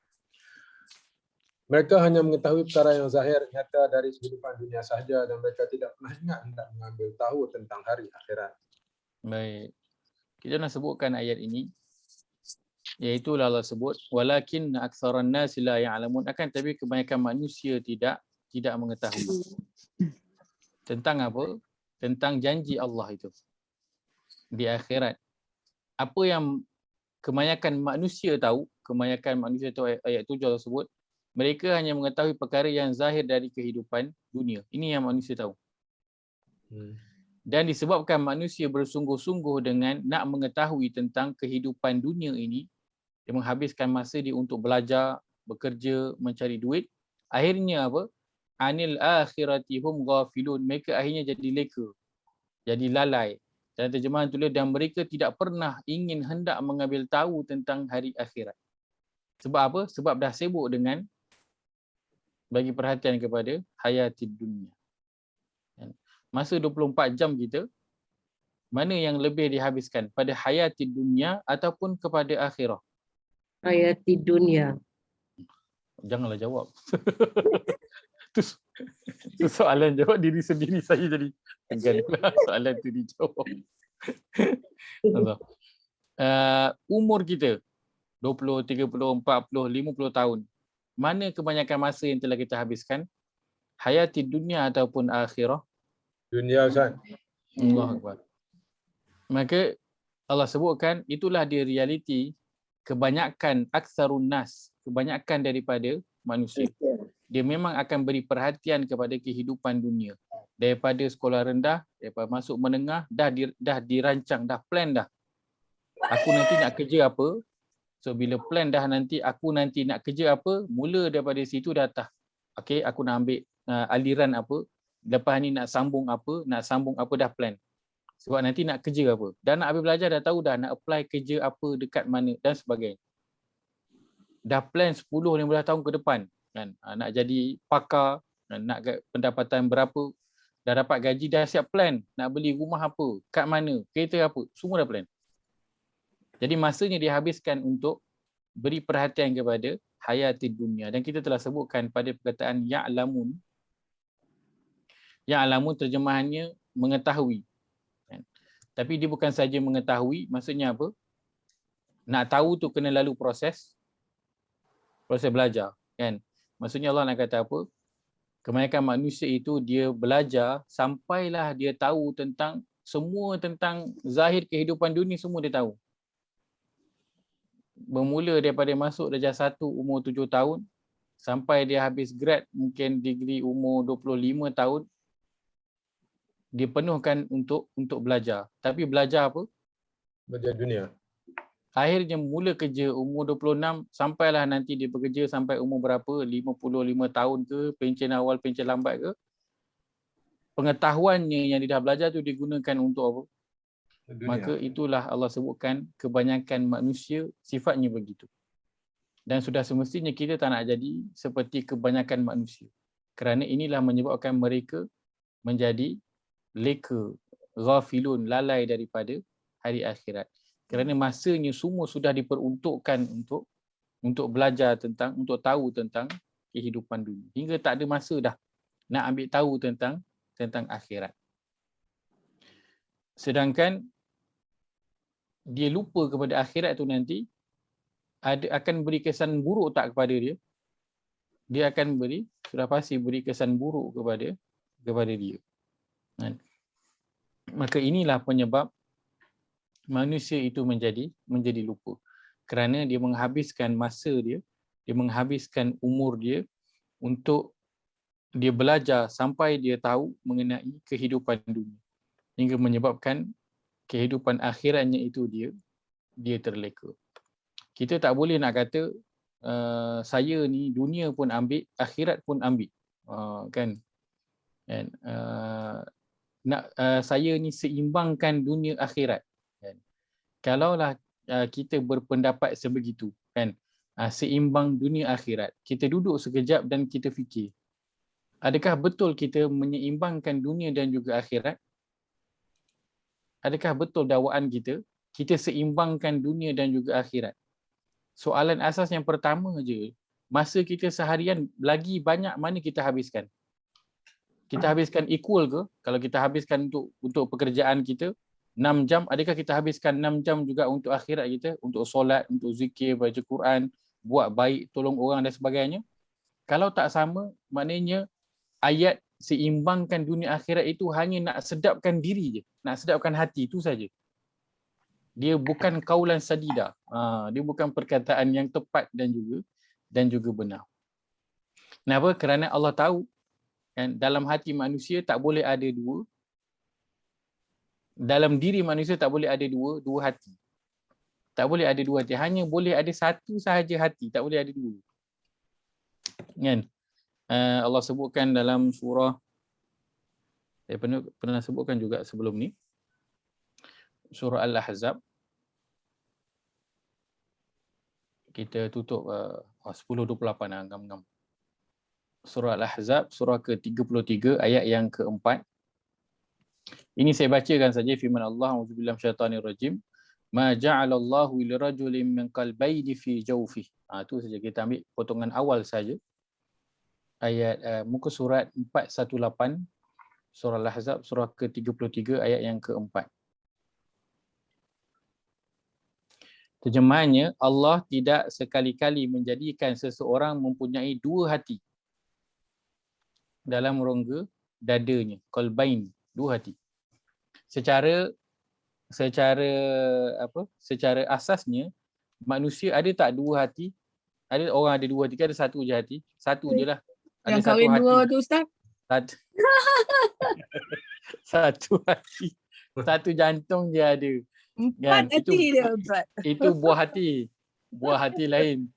Mereka hanya mengetahui perkara yang zahir nyata dari kehidupan dunia sahaja dan mereka tidak pernah ingat hendak mengambil tahu tentang hari akhirat. Baik. Kita nak sebutkan ayat ini, iaitu Allah sebut walakin aktsaran nasi la ya'lamun, akan tapi kebanyakan manusia tidak mengetahui. Tentang apa? Tentang janji Allah itu di akhirat. Apa yang kebanyakan manusia tahu ayat 7 Allah sebut, mereka hanya mengetahui perkara yang zahir dari kehidupan dunia. Ini yang manusia tahu. Dan disebabkan manusia bersungguh-sungguh dengan nak mengetahui tentang kehidupan dunia ini, dia menghabiskan masa dia untuk belajar, bekerja, mencari duit. Akhirnya apa? Anil akhirati hum ghafilun. Mereka akhirnya jadi leka, jadi lalai. Dan terjemahan tulis, dan mereka tidak pernah ingin hendak mengambil tahu tentang hari akhirat. Sebab apa? Sebab dah sibuk dengan bagi perhatian kepada hayatid dunia. Masa 24 jam kita, mana yang lebih dihabiskan? Pada hayatid dunia ataupun kepada akhirah? Hayatid dunia. Janganlah jawab. Itu soalan jawab diri sendiri, saya jadi enggan pula soalan tu dijawab. Umur kita 20, 30, 40, 50 tahun. mana kebanyakan masa yang telah kita habiskan? Hayati dunia ataupun akhirah? Dunia Ustaz. Allahu Akbar. Maka Allah sebutkan itulah dia realiti kebanyakan aksarun nas, kebanyakan daripada manusia. Dia memang akan beri perhatian kepada kehidupan dunia. Daripada sekolah rendah, daripada masuk menengah, dah dirancang, dah plan dah. Aku nanti nak kerja apa? So bila plan dah nanti, aku nanti nak kerja apa, mula daripada situ dah tahu. Okay, aku nak ambil aliran apa, lepas ni nak sambung apa dah plan. Sebab nanti nak kerja apa. Dan nak habis belajar dah tahu dah nak apply kerja apa, dekat mana dan sebagainya. Dah plan 10-15 tahun ke depan. Kan? Nak jadi pakar, nak pendapatan berapa, dah dapat gaji, dah siap plan. Nak beli rumah apa, kat mana, kereta apa, semua dah plan. Jadi masanya dihabiskan untuk beri perhatian kepada hayati dunia. Dan kita telah sebutkan pada perkataan ya'lamun. Ya'lamun terjemahannya mengetahui. Tapi dia bukan saja mengetahui, maksudnya apa? Nak tahu tu kena lalu proses belajar, kan? Maksudnya Allah nak kata apa? Kebanyakan manusia itu dia belajar sampailah dia tahu tentang semua tentang zahir kehidupan dunia, semua dia tahu. Bermula daripada masuk darjah 1 umur 7 tahun sampai dia habis grad mungkin degree umur 25 tahun. Dia penuhkan untuk belajar. Tapi belajar apa? Belajar dunia. Akhirnya mula kerja umur 26 sampailah nanti dia bekerja sampai umur berapa? 55 tahun ke, pencen awal, pencen lambat ke. Pengetahuannya yang dia dah belajar tu digunakan untuk apa? Dunia. Maka itulah Allah sebutkan kebanyakan manusia sifatnya begitu. Dan sudah semestinya kita tak nak jadi seperti kebanyakan manusia. Kerana inilah menyebabkan mereka menjadi leka, ghafilun, lalai daripada hari akhirat. Kerana masanya semua sudah diperuntukkan untuk belajar tentang, untuk tahu tentang kehidupan dunia. Hingga tak ada masa dah nak ambil tahu tentang akhirat. Sedangkan dia lupa kepada akhirat tu nanti akan beri kesan buruk tak kepada dia? Dia akan sudah pasti beri kesan buruk kepada dia. Maka inilah penyebab manusia itu menjadi lupa. Kerana dia menghabiskan masa dia menghabiskan umur dia untuk dia belajar sampai dia tahu mengenai kehidupan dunia. Hingga menyebabkan kehidupan akhiratnya itu dia terleka. Kita tak boleh nak kata saya ni dunia pun ambil, akhirat pun ambil. Kan? Saya ni seimbangkan dunia akhirat. Kan? Kalaulah kita berpendapat sebegitu, kan? Seimbang dunia akhirat. Kita duduk sekejap dan kita fikir. Adakah betul kita menyeimbangkan dunia dan juga akhirat? Adakah betul dakwaan kita seimbangkan dunia dan juga akhirat? Soalan asas yang pertama je, masa kita seharian lagi banyak mana kita habiskan? Kita habiskan equal ke? Kalau kita habiskan untuk pekerjaan kita 6 jam, adakah kita habiskan 6 jam juga untuk akhirat kita? Untuk solat, untuk zikir, baca Quran, buat baik, tolong orang dan sebagainya? Kalau tak sama, maknanya ayat seimbangkan dunia akhirat itu hanya nak sedapkan diri je, nak sedapkan hati, itu saja. Dia bukan kaulan sadida. Dia bukan perkataan yang tepat dan juga benar. Kenapa? Kerana Allah tahu kan, dalam hati manusia tak boleh ada dua. Dalam diri manusia tak boleh ada dua hati. Tak boleh ada dua hati. Hanya boleh ada satu sahaja hati. Tak boleh ada dua. Kan? Allah sebutkan dalam surah, saya pernah sebutkan juga sebelum ni, surah Al-Ahzab. Kita tutup 10:28 ngam-ngam. Surah Al-Ahzab, surah ke-33, ayat yang ke-4. Ini saya bacakan saja firman Allah, auzubillahi minasyaitanir rajim. Ma ja'alallahu lirajulin min qalbayni fi jawfihi. Itu saja, kita ambil potongan awal saja. Ayat muka surat 418, surah Al-Ahzab, surah ke-33, ayat yang ke-4. Terjemahannya, Allah tidak sekali-kali menjadikan seseorang mempunyai dua hati dalam rongga dadanya, qalbain, dua hati. Secara asasnya manusia ada tak dua hati? Ada orang ada dua hati ke ada satu je hati? Satu je lah. Ada Yang satu kahwin hati. dua tu Ustaz. Satu, satu hati. Satu jantung je ada. Empat Kan? hati dia Ustaz. Itu buah hati. Buah hati lain.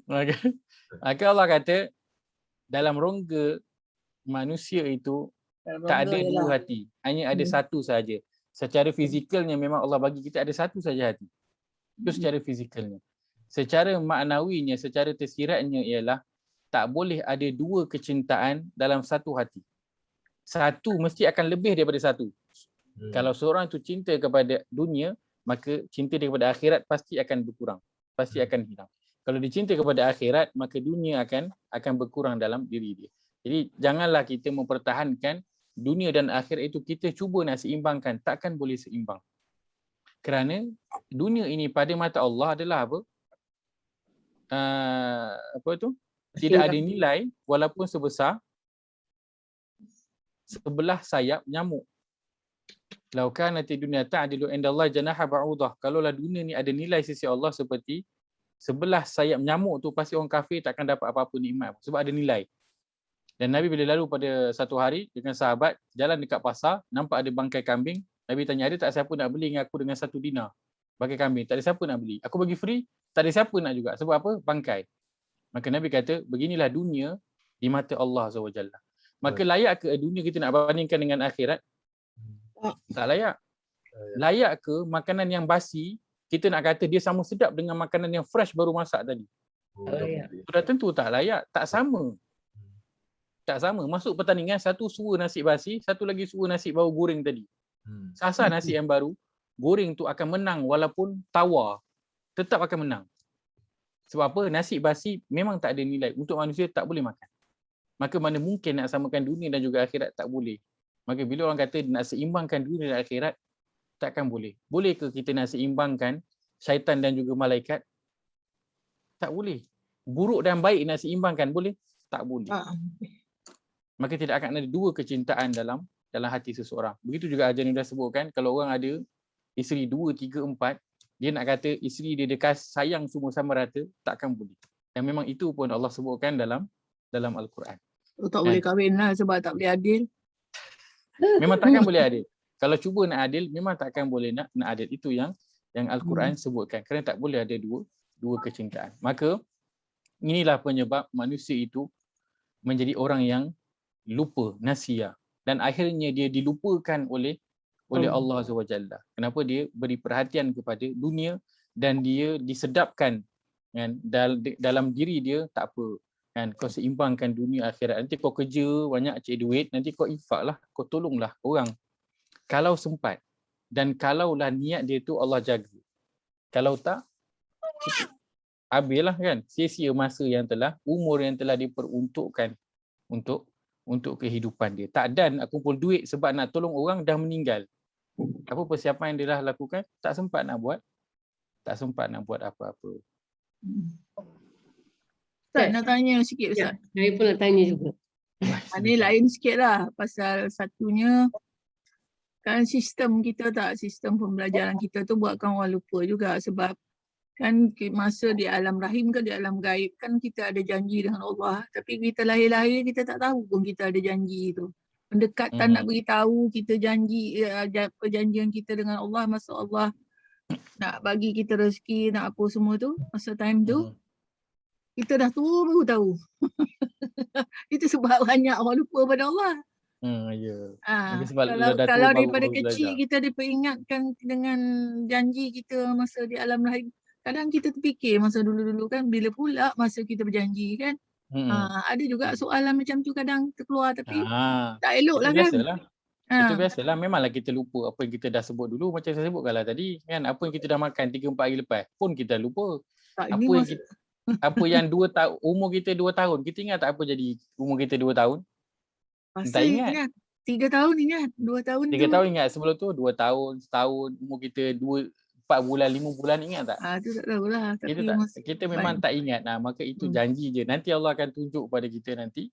Maka Allah kata dalam rongga manusia itu tak ada dua hati. Hanya ada satu saja. Secara fizikalnya memang Allah bagi kita ada satu saja hati. Itu secara fizikalnya. Secara maknawinya, secara tersiratnya ialah tak boleh ada dua kecintaan dalam satu hati. Satu mesti akan lebih daripada satu. Kalau seorang itu cinta kepada dunia, maka cinta dia kepada akhirat pasti akan berkurang. Pasti akan hilang. Kalau dia cinta kepada akhirat, maka dunia akan berkurang dalam diri dia. Jadi janganlah kita mempertahankan dunia dan akhirat itu kita cuba nak seimbangkan. Takkan boleh seimbang. Kerana dunia ini pada mata Allah adalah apa? Tidak ada nilai walaupun sebesar sebelah sayap nyamuk. Lau kanati dunya ta'dilu indallahi janaha ba'udah. Kalaulah dunia ni ada nilai sisi Allah seperti sebelah sayap nyamuk tu, pasti orang kafir takkan dapat apa-apa nikmat sebab ada nilai. Dan Nabi bila lalu pada satu hari dengan sahabat jalan dekat pasar, nampak ada bangkai kambing. Nabi tanya, ada tak siapa nak beli dengan aku dengan 1 dinar? Bangkai kambing, tak ada siapa nak beli. Aku bagi free, tak ada siapa nak juga. Sebab apa? Bangkai. Maka Nabi kata, beginilah dunia di mata Allah SWT. Maka layak ke dunia kita nak bandingkan dengan akhirat? Tak layak. Layak ke makanan yang basi kita nak kata dia sama sedap dengan makanan yang fresh baru masak tadi? Sudah tentu tak layak. Tak sama. Tak sama. Masuk pertandingan, satu suka nasi basi, satu lagi suka nasi baru goreng tadi. Sasa nasi yang baru, goreng tu akan menang walaupun tawar. Tetap akan menang. Sebab apa? Nasi basi memang tak ada nilai. Untuk manusia tak boleh makan. Maka mana mungkin nak samakan dunia dan juga akhirat? Tak boleh. Maka bila orang kata nak seimbangkan dunia dan akhirat, takkan boleh. Boleh ke kita nak seimbangkan syaitan dan juga malaikat? Tak boleh. Buruk dan baik nak seimbangkan boleh? Tak boleh. Maka tidak akan ada dua kecintaan dalam hati seseorang. Begitu juga Ajan dah sebutkan, kalau orang ada isteri 2, 3, 4, dia nak kata isteri dia dekat sayang semua sama rata, takkan boleh. Dan memang itu pun Allah sebutkan dalam Al-Quran. Tak boleh kahwin lah sebab tak boleh adil. Memang takkan boleh adil. Kalau cuba nak adil, memang takkan boleh nak adil. Itu yang Al-Quran sebutkan. Kerana tak boleh ada dua kecintaan. Maka inilah penyebab manusia itu menjadi orang yang lupa, nasia. Dan akhirnya dia dilupakan oleh Allah SWT. Kenapa? Dia beri perhatian kepada dunia dan dia disedapkan kan, dalam diri dia, tak apa. Kan, kau seimbangkan dunia akhirat. Nanti kau kerja banyak cik duit, nanti kau infak lah, kau tolonglah orang. Kalau sempat dan kalaulah niat dia tu Allah jaga. Kalau tak, habislah kan. Sia-sia masa yang telah, umur yang telah diperuntukkan untuk kehidupan dia. Tak dan nak kumpul duit sebab nak tolong orang dah meninggal. Apa persiapan yang dia dah lakukan? Tak sempat nak buat apa-apa. Ustaz nak tanya sikit Ustaz. Saya pun nak tanya juga. Ini lain sikit lah. Pasal satunya, kan sistem pembelajaran kita tu buatkan orang lupa juga. Sebab kan masa di alam rahim ke di alam gaib kan kita ada janji dengan Allah. Tapi kita lahir-lahir kita tak tahu pun kita ada janji tu. Pendekatan nak beritahu kita janji, perjanjian kita dengan Allah, masa Allah nak bagi kita rezeki, nak apa semua tu, masa time tu. Kita dah tua baru tahu. Itu sebab banyak orang lupa pada Allah. Kalau daripada kecil kita diperingatkan dengan janji kita masa di alam rahim. Kadang kita terfikir masa dulu-dulu kan, bila pula masa kita berjanji kan. Ada juga soalan macam tu kadang terkeluar tapi tak elok lah kan. Itu biasalah. Memanglah kita lupa apa yang kita dah sebut dulu. Macam saya sebutkan lah tadi kan, apa yang kita dah makan 3-4 hari lepas pun kita lupa. Apa yang 2 tahun, umur kita 2 tahun, kita ingat tak apa jadi umur kita 2 tahun? Tak ingat. 3 tahun ingat, 2 tahun 3 tahun ingat, sebelum tu 2 tahun, setahun, umur kita 2 4 bulan, 5 bulan, ingat tak? Tu tak tahulah. Kita Tapi tak, masa kita memang tak ingat. Maka itu Hmm. janji je. Nanti Allah akan tunjuk pada kita nanti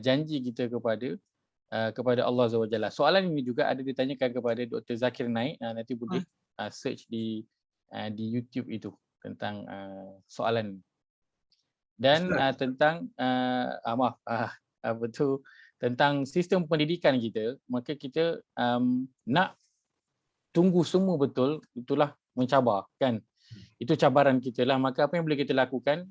janji kita kepada Allah Azza wa Jalla. Soalan ini juga ada ditanyakan kepada Dr. Zakir Naik. Nanti boleh search di YouTube itu tentang soalan. Dan tentang tentang sistem pendidikan kita, maka kita nak tunggu semua betul, itulah mencabar kan. Itu cabaran kita lah. Maka apa yang boleh kita lakukan,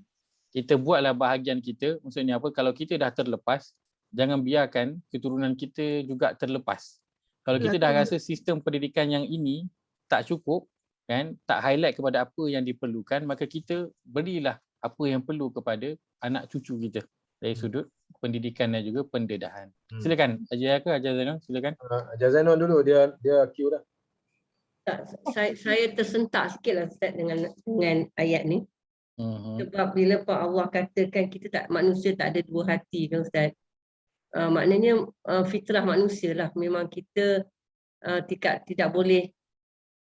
kita buatlah bahagian kita. Maksudnya apa? Kalau kita dah terlepas, jangan biarkan keturunan kita juga terlepas. Kalau kita dah rasa sistem pendidikan yang ini tak cukup, kan, tak highlight kepada apa yang diperlukan, maka kita berilah apa yang perlu kepada anak cucu kita dari sudut pendidikan dan juga pendedahan. Silakan Haji Zainal, silakan. Haji Zainal dulu, dia queue dah. Saya tersentak sikitlah Ustaz dengan ayat ni. Sebab bila Pak Allah katakan kita manusia tak ada dua hati kan Ustaz. Maknanya fitrah manusia lah. Memang kita tidak boleh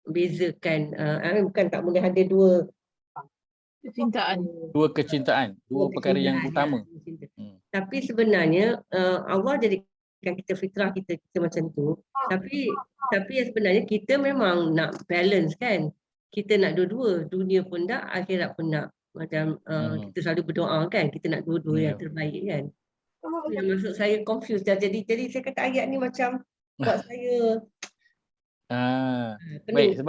bezakan. Bukan tak boleh ada dua kecintaan. Dua perkara yang utama. Tapi sebenarnya Allah jadikan kita fitrah kita macam tu. Tapi sebenarnya kita memang nak balance kan. Kita nak dua-dua, dunia pun nak, akhirat pun nak. Macam kita selalu berdoa kan, kita nak dua-dua yang terbaik kan. Yang maksud saya confused dah. Jadi saya kata ayat ni macam buat saya baik,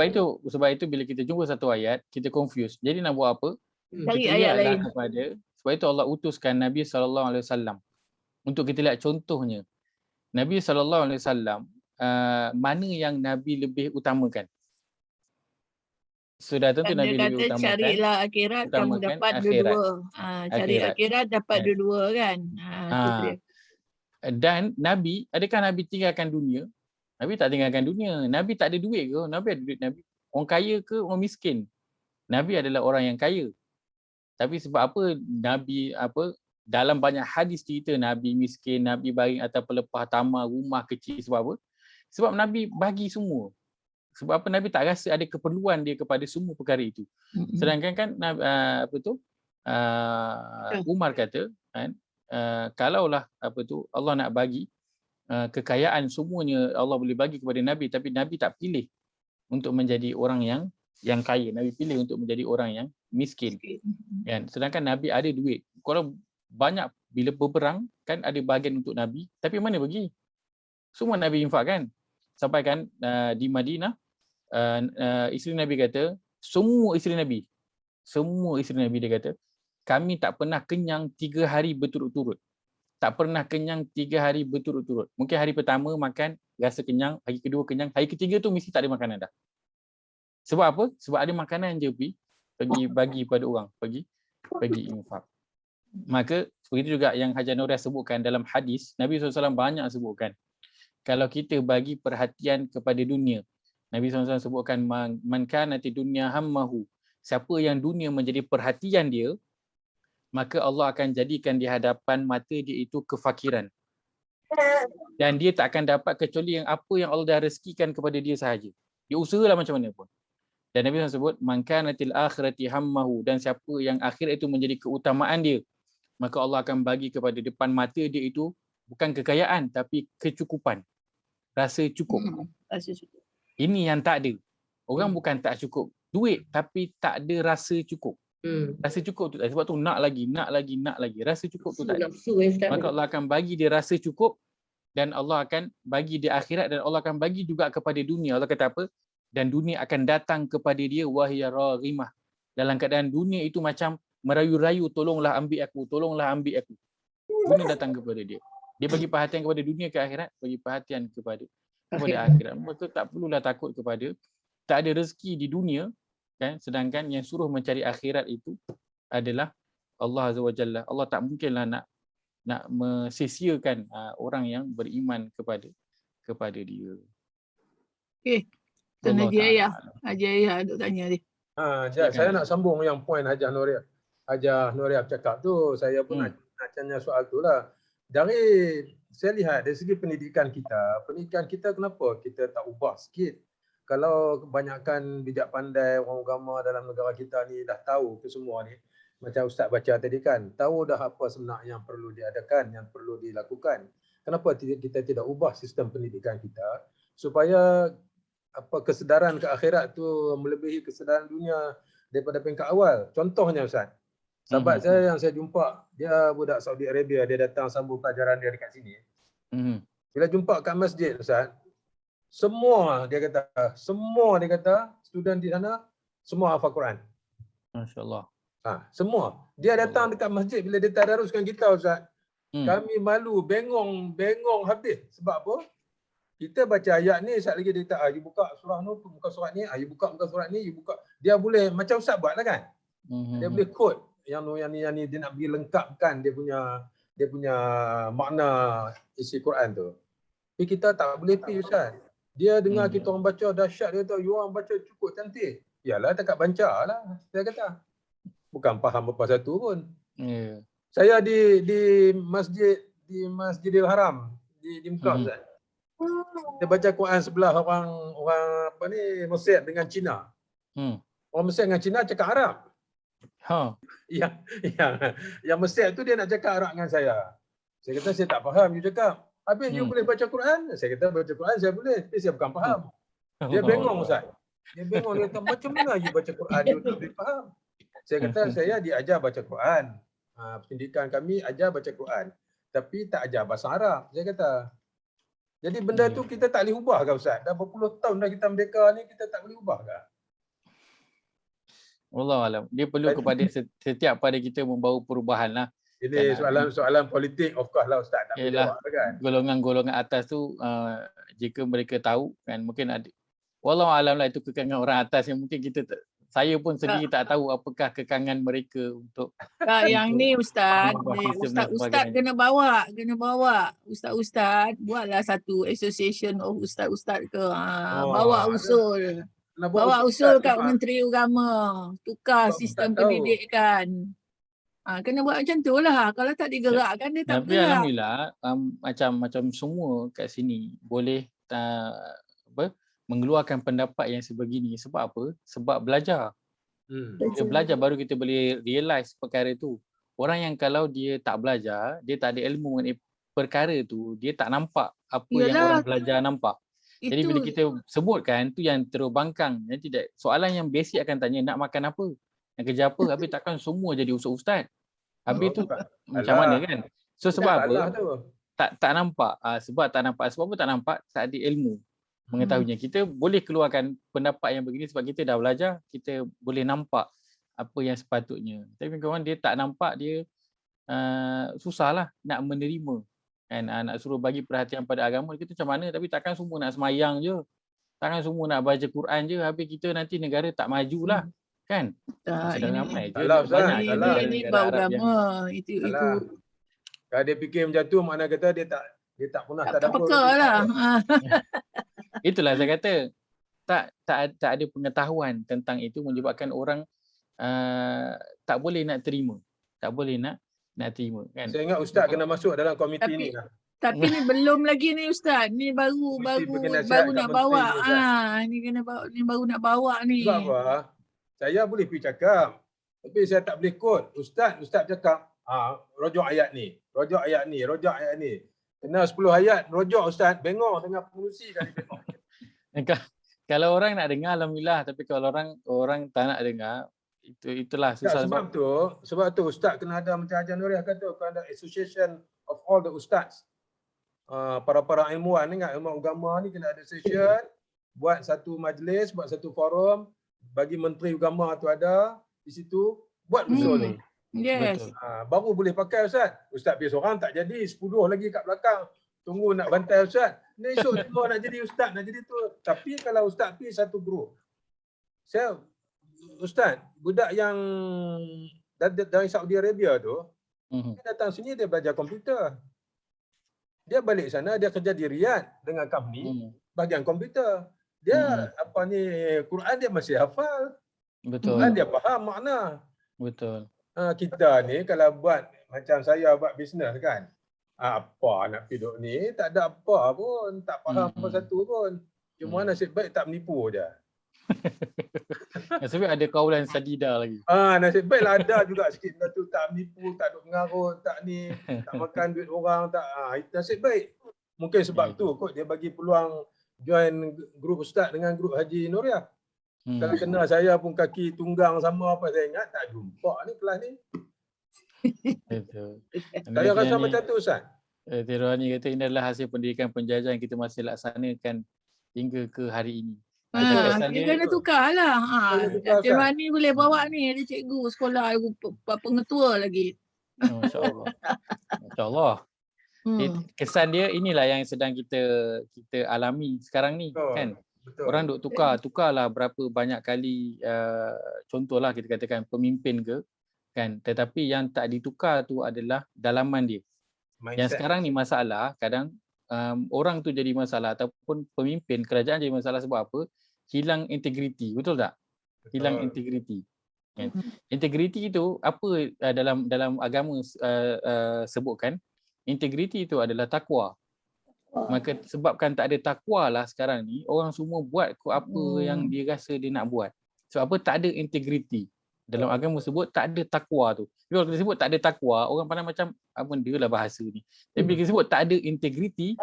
sebab itu bila kita jumpa satu ayat, kita confuse. Jadi nak buat apa? Cari Kita ayat lain. sebab itu Allah utuskan Nabi SAW untuk kita lihat contohnya. Nabi SAW, mana yang Nabi lebih utamakan? Sudah tentu Nabi lebih utamakan. Carilah akhirat, kamu dapat dua-dua. Cari akhirat dapat dua-dua kan. Dan Nabi, adakah Nabi tinggalkan dunia? Nabi tak tinggalkan dunia. Nabi tak ada duit ke? Nabi ada duit. Nabi orang kaya ke orang miskin? Nabi adalah orang yang kaya. Tapi sebab apa Nabi dalam banyak hadis cerita Nabi miskin, Nabi baring atas pelepah tamar, rumah kecil, sebab apa? Sebab Nabi bagi semua. Sebab apa? Nabi tak rasa ada keperluan dia kepada semua perkara itu. Sedangkan kan Umar kata kan, kalaulah Allah nak bagi kekayaan semuanya Allah boleh bagi kepada Nabi, tapi Nabi tak pilih untuk menjadi orang yang kaya. Nabi pilih untuk menjadi orang yang miskin. Kan? Sedangkan Nabi ada duit. Kalau banyak bila berperang kan ada bahagian untuk Nabi, tapi mana bagi? Semua Nabi infakkan. Sampai kan di Madinah isteri Nabi kata, semua isteri Nabi dia kata, kami tak pernah kenyang 3 hari berturut-turut. Tak pernah kenyang 3 hari berturut-turut. Mungkin hari pertama makan, rasa kenyang. Hari kedua kenyang. Hari ketiga tu mesti tak ada makanan dah. Sebab apa? Sebab ada makanan je pergi bagi pada orang. Pergi infak. Maka begitu juga yang Haji Nuriyah sebutkan dalam hadis, Nabi SAW banyak sebutkan. Kalau kita bagi perhatian kepada dunia, Nabi SAW sebutkan, man kanati dunya hammahu. Siapa yang dunia menjadi perhatian dia, maka Allah akan jadikan di hadapan mata dia itu kefakiran. Dan dia tak akan dapat kecuali yang apa yang Allah dah rezekikan kepada dia sahaja. Dia usahalah macam mana pun. Dan Nabi SAW sebut, man kanatil akhirati hammahu. Dan siapa yang akhirat itu menjadi keutamaan dia, maka Allah akan bagi kepada depan mata dia itu bukan kekayaan, tapi kecukupan. Rasa cukup. Rasa cukup. Ini yang tak ada. Orang bukan tak cukup duit, tapi tak ada rasa cukup. Rasa cukup tu, sebab tu nak lagi. Rasa cukup tu tak ada. Maka Allah akan bagi dia rasa cukup, dan Allah akan bagi dia akhirat, dan Allah akan bagi juga kepada dunia. Allah kata apa? Dan dunia akan datang kepada dia wahya raghimah. Dalam keadaan dunia itu macam merayu-rayu, tolonglah ambil aku. Dunia datang kepada dia. Dia bagi perhatian kepada dunia ke akhirat, bagi perhatian kepada akhirat. Maka tak perlulah takut kepada tak ada rezeki di dunia, kan? Sedangkan yang suruh mencari akhirat itu adalah Allah Azza wa Jalla. Allah tak mungkinlah nak mesisiakan orang yang beriman kepada dia. Okey. Tuan Haji Ayah duk tanya dia. Saya nak sambung yang poin Hajah Nuriyah cakap tu. Saya pun nak tanya soal tu lah. Dari saya lihat dari segi pendidikan kita kenapa kita tak ubah sikit? kalau kebanyakan bijak pandai orang agama dalam negara kita ni dah tahu ke semua ni, macam Ustaz baca tadi kan, tahu dah apa sebenarnya yang perlu diadakan, yang perlu dilakukan. Kenapa kita tidak ubah sistem pendidikan kita supaya apa kesedaran ke akhirat tu melebihi kesedaran dunia daripada peringkat awal. Contohnya Ustaz, sahabat saya yang saya jumpa, dia budak Saudi Arabia, dia datang sambung pelajaran dia dekat sini. Bila jumpa kat masjid Ustaz, semua dia kata student di sana semua hafal Quran. Masya-Allah. Semua. Dia datang dekat masjid bila dia tadaruskan kita Ustaz. Kami malu, bengong habis. Sebab apa? Kita baca ayat ni, sekali lagi dia kata, you buka surah ni, buka surat ni, you buka surat ni, you buka. Dia boleh, macam Ustaz buat lah kan? Dia boleh quote yang ni dia nak pergi lengkapkan dia punya makna isi Quran tu. Tapi kita tak boleh pergi Ustaz. Dia dengar kita orang baca dahsyat, dia kata, you orang baca cukup cantik. Yalah, takat banca lah. Dia kata. Bukan faham apa satu pun. Saya di Masjidil Haram di Mekah Ustaz. Kita baca Quran sebelah orang apa ni Mesir dengan Cina. Orang Mesir dengan Cina cakap Arab. Yang Mesir tu dia nak cakap Arab dengan saya. Saya kata saya tak faham you cakap. Habis you boleh baca Quran? Saya kata baca Quran saya boleh, tapi saya bukan faham. Dia bengong Ustaz. Dia bengong, dia kata macam mana you baca Quran you tak boleh faham? Saya kata saya diajar baca Quran. Pendidikan kami ajar baca Quran. Tapi tak ajar bahasa Arab. Saya kata. Jadi benda tu kita tak boleh ubah ke Ustaz? Dah berpuluh tahun dah kita merdeka ni, kita tak boleh ubah ke? Wallahualam. Dia perlu kepada setiap pada kita membawa perubahan lah. Ini soalan politik, of course lah Ustaz. Tak boleh jawab kan? Golongan-golongan atas tu, jika mereka tahu, kan mungkin ada. Wallahualam lah itu kekangan orang atas yang mungkin saya pun sendiri tak tahu apakah kekangan mereka untuk. Yang ni Ustaz, Ustaz kena bawa Ustaz buatlah satu association of Ustaz ke, bawa usul. Bawa usul kat Menteri Agama, tukar sistem pendidikan. Kena buat macam tu lah. Kalau tak digerakkan dia tak Tapi bergerak. alhamdulillah macam semua kat sini boleh mengeluarkan pendapat yang sebegini. Sebab apa? Sebab belajar. Kita belajar baru kita boleh realize perkara tu. Orang yang kalau dia tak belajar, dia tak ada ilmu mengenai perkara tu, dia tak nampak apa yang orang belajar nampak. Jadi bila kita sebutkan tu yang terbangkang, yang tidak, soalan yang basic akan tanya nak makan apa, nak kerja apa, habis takkan semua jadi ustaz. Habis tu macam mana kan? So sebab apa? Tak nampak. Sebab tak nampak. Sebab apa tak nampak? Tak ada ilmu mengetahuinya. Kita boleh keluarkan pendapat yang begini sebab kita dah belajar, kita boleh nampak apa yang sepatutnya. Tapi kawan dia tak nampak, dia susahlah nak menerima. Kan, nak suruh bagi perhatian pada agama kita macam mana, tapi takkan semua nak semayang je, takkan semua nak baca Quran je, habis kita nanti negara tak majulah kan. Sedang ramai je banyak ini bau agama itu kalau dia fikir macam tu, makna kata dia tak pernah tak dapat lah. Itulah saya kata tak ada pengetahuan tentang itu menyebabkan orang tak boleh nak terima, tak boleh nak terima kan. Saya ingat Ustaz kena masuk dalam komiti ni lah. Tapi ni belum lagi ni Ustaz. Ni baru nak bawa. Ni baru nak bawa ni. Sebab apa? Saya boleh pergi cakap. Tapi saya tak boleh quote. Ustaz cakap, rojok ayat ni. Kena 10 ayat, rojok Ustaz. Bengong dengan pengurusi kali bengong. Kalau orang nak dengar alhamdulillah, tapi kalau orang tak nak dengar, itulah susah. Sebab tu Ustaz kena ada macam Haji Nuriah kata, kena ada association of all the ustaz. Para ilmuwan ni, ilmu agama ni kena ada session, buat satu majlis, buat satu forum, bagi menteri agama tu ada di situ, buat usul ni. Yes. Baru boleh pakai Ustaz. Ustaz pergi seorang tak jadi, 10 lagi kat belakang. Tunggu nak bantai Ustaz. Ni esok semua nak jadi Ustaz, nak jadi tu. Tapi kalau Ustaz pergi satu grup. Ustaz, budak yang dari Saudi Arabia tu, dia datang sini dia belajar komputer. Dia balik sana, dia kerja di Riyadh dengan company, bahagian komputer. Dia Quran dia masih hafal. Betul. Quran dia faham makna. Betul. Kita ni kalau buat macam saya buat bisnes kan, apa nak hidup ni, tak ada apa pun, tak faham apa satu pun. Cuma nasib baik tak menipu je. Nasib baik ada kaulan sadida lagi. Nasib baiklah ada juga sikit benda tu, tak menipu, tak duk mengarut, tak ni, tak makan duit orang, tak. Nasib baik. Mungkin sebab tu kot dia bagi peluang join grup ustaz dengan grup Haji Nuriah. Kalau kena saya pun kaki tunggang sama apa saya ingat tak jumpa ni kelas ni. Betul. Saya rasa macam tu Ustaz. Tirwani kata ini adalah hasil pendidikan penjajah yang kita masih laksanakan hingga ke hari ini. Kita kena tukar lah. Tirwani boleh bawa ni, dia cikgu sekolah, pengetua lagi. Masya Allah. Masya Allah. Kesan dia inilah yang sedang kita alami sekarang ni. Betul. Kan? Betul. Orang duk tukarlah berapa banyak kali, contohlah kita katakan pemimpin ke, kan, tetapi yang tak ditukar tu adalah dalaman dia. Mindset. Yang sekarang ni masalah kadang orang tu jadi masalah ataupun pemimpin kerajaan jadi masalah sebab apa? Hilang integriti, betul tak? Hilang integriti. Kan? Integriti itu apa dalam agama sebutkan? Integriti itu adalah takwa. Maka sebabkan tak ada takwa lah sekarang ni, orang semua buat apa yang dia rasa dia nak buat. Sebab apa? Tak ada integriti. Dalam agama sebut tak ada takwa tu. Bila kita sebut tak ada takwa, orang pandang macam apa dia lah bahasa ni. Tapi bila kita sebut tak ada integriti,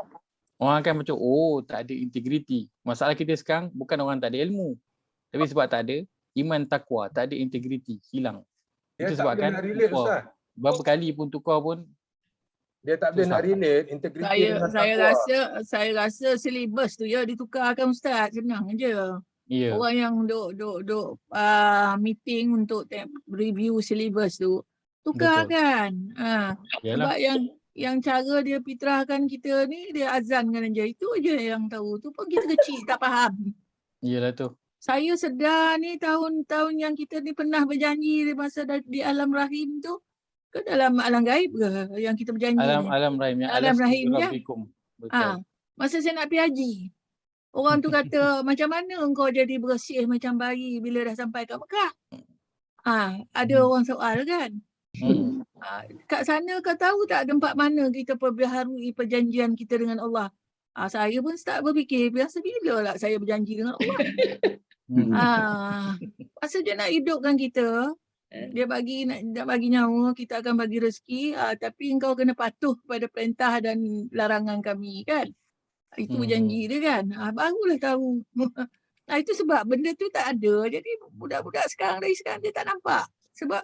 orang akan macam tak ada integriti. Masalah kita sekarang bukan orang tak ada ilmu. Tapi sebab tak ada iman takwa, tak ada integriti, hilang. Itu sebabkan berapa kali pun tukar pun dia tak boleh nak relate integriti dengan takwa. Saya rasa silibus tu ya ditukarkan Ustaz, senang je. Yeah. Orang yang duk meeting untuk review silibus tu tukarkan. Sebab yang cara dia fitrahkan kita ni, dia azankan aja, itu aja yang tahu. Tu pun kita kecil tak faham. Iyalah tu. Saya sedar ni tahun-tahun yang kita ni pernah berjanji di masa di alam rahim tu, ke dalam alam gaib ke yang kita berjanji? Alam rahim yang alam rahim je. Masa saya nak pergi haji, orang tu kata macam mana engkau jadi bersih macam bayi bila dah sampai kat Mekah? Ada orang soal kan? Kat sana kau tahu tak tempat mana kita perbaharui perjanjian kita dengan Allah? Saya pun start berfikir, biasa bila lah saya berjanji dengan Allah? Masa dia nak hidupkan kita, dia nak bagi nyawa, kita akan bagi rezeki, tapi engkau kena patuh pada perintah dan larangan kami kan. Itu janji dia kan. Barulah tahu. Itu sebab benda tu tak ada. Jadi budak-budak dari sekarang dia tak nampak. Sebab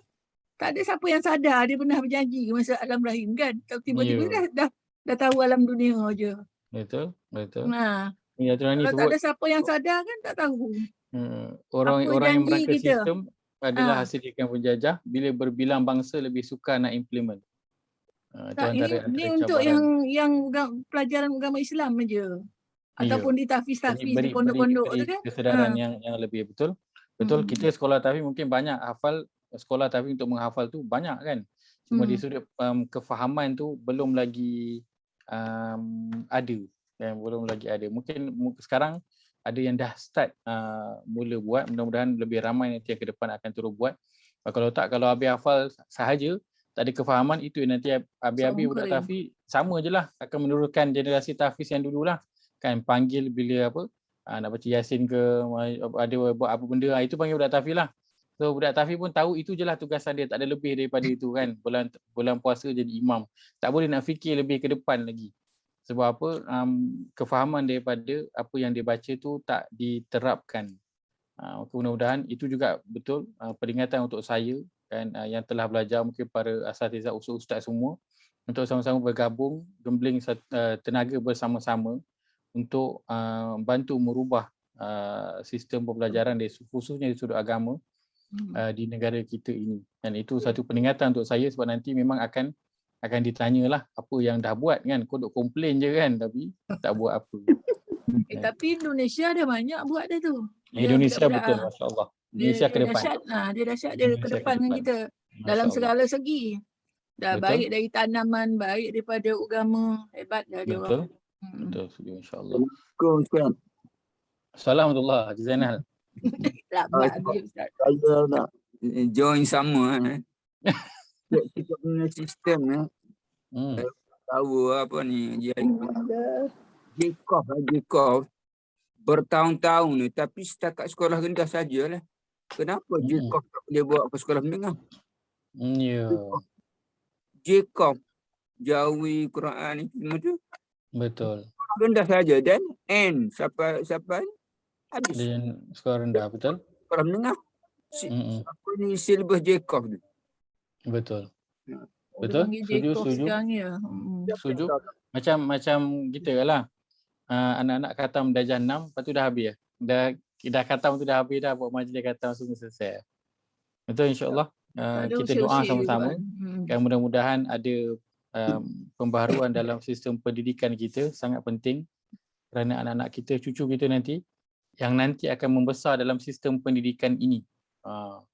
tak ada siapa yang sadar dia pernah berjanji masa alam rahim kan. Tiba-tiba dah tahu alam dunia je. Betul. Kalau tak ada siapa yang sadar kan tak tahu. Orang yang merangka sistem adalah hasil didikan penjajah bila berbilang bangsa lebih suka nak implement. Ini untuk yang pelajaran agama Islam aja. Ataupun di tahfiz-tahfiz di pondok-pondok tu kan. Kesedaran yang lebih betul. Betul, kita sekolah tahfiz mungkin banyak hafal, sekolah tahfiz untuk menghafal tu banyak kan. Cuma di sudut kefahaman tu belum lagi ada. Belum lagi ada. Mungkin sekarang ada yang dah start mula buat, mudah-mudahan lebih ramai nanti yang ke depan akan terus buat. Kalau tak, kalau habis hafal sahaja, tak ada kefahaman, itu nanti habis-habis budak tahfiz sama je lah, akan menurunkan generasi tahfiz yang dululah. Kan panggil bila nak baca Yasin ke, ada buat apa benda, itu panggil budak tahfiz lah. So budak tahfiz pun tahu itu je lah tugasan dia, tak ada lebih daripada itu kan. Bulan puasa jadi imam, tak boleh nak fikir lebih ke depan lagi. Sebab apa? Kefahaman daripada apa yang dia baca tu tak diterapkan. Mudah-mudahan itu juga betul peringatan untuk saya kan, yang telah belajar, mungkin para asatizah ustaz semua, untuk sama-sama bergabung, gembling tenaga bersama-sama untuk bantu merubah sistem pembelajaran khususnya di sudut agama di negara kita ini. Dan itu satu peringatan untuk saya, sebab nanti memang akan ditanyalah apa yang dah buat kan. Kau duk komplain je kan, tapi tak buat apa. Tapi Indonesia ada banyak buat dah tu. Indonesia betul, masya-Allah. Indonesia ke depan. Dia dahsyat, dia ke depan dengan kita dalam segala segi. Dah baik dari tanaman, baik daripada agama, hebat dah dia orang. Betul, setuju, insya-Allah. Assalamualaikum Haji Zainal. Saya nak join sama kita punya sistem tahu apa ni, Jikof bertahun-tahun ni, tapi setakat sekolah rendah sajalah. Kenapa JKOF tak boleh bawa ke sekolah menengah? Ya, JKOF, Jawi, Quran ni semua tu betul. rendah saja dan N sampai habis Dan sekolah rendah, betul? sekolah menengah. Apa ni silibus JKOF tu. Betul. Ya. Betul? Dia panggil Setuju, Jacob setuju. sekarang ya. Setuju. Macam kita lah. Anak-anak khatam dah jam 6, lepas tu dah habis. Dah khatam tu dah habis dah, buat majlis khatam semua selesai. Betul, insyaAllah. Tak ada Kita doa usia-usia sama-sama. juga kan. Dan mudah-mudahan ada pembaharuan dalam sistem pendidikan kita, sangat penting. Kerana anak-anak kita, cucu kita nanti, yang nanti akan membesar dalam sistem pendidikan ini.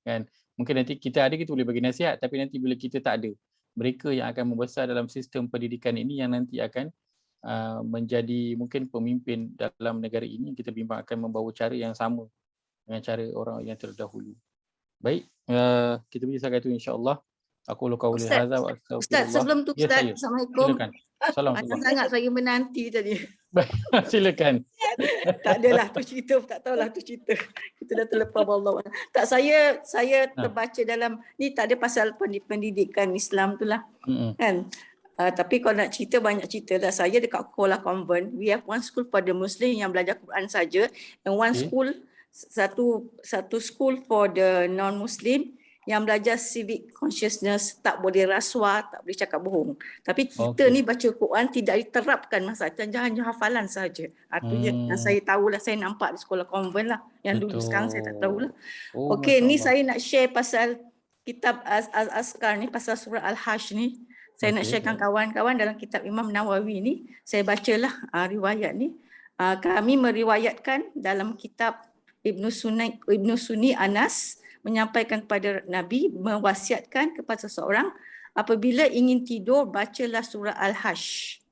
Kan? Mungkin nanti kita boleh bagi nasihat, tapi nanti bila kita tak ada, mereka yang akan membesar dalam sistem pendidikan ini yang nanti akan menjadi mungkin pemimpin dalam negara ini. Kita bimbang akan membawa cara yang sama dengan cara orang yang terdahulu. Baik, kita pergi setakat itu insya-Allah. Aku qauli hadza wa astaghfirullah. Ustaz, sebelum tu Ya, Ustaz, saya. Assalamualaikum. Silakan. Salam. Banyak sangat saya menanti tadi. Silakan. Tak adalah tu cerita, tak tahulah tu cerita. Kita dah terlepas Allah. Tak, saya terbaca dalam ni, tak ada pasal pendidikan Islam tu lah. Kan? Tapi kalau nak cerita, banyak cerita lah. Saya dekat Kuala Convent, we have one school for the Muslim yang belajar Quran saja, and one school, satu school for the non-Muslim yang belajar civic consciousness, tak boleh rasuah, tak boleh cakap bohong. Tapi kita ni baca Quran tidak diterapkan masa itu, hanya hafalan saja. Itu yang saya tahulah, saya nampak di sekolah konvent lah. Yang dulu, sekarang saya tak tahulah. Okey, ni saya nak share pasal kitab Azkar ni, pasal surah Al-Hajj ni. Saya nak sharekan kawan-kawan dalam kitab Imam Nawawi ni. Saya bacalah riwayat ni. Kami meriwayatkan dalam kitab Ibnu Sunni Anas, menyampaikan kepada Nabi, mewasiatkan kepada seseorang, apabila ingin tidur, bacalah surah Al-Hajj.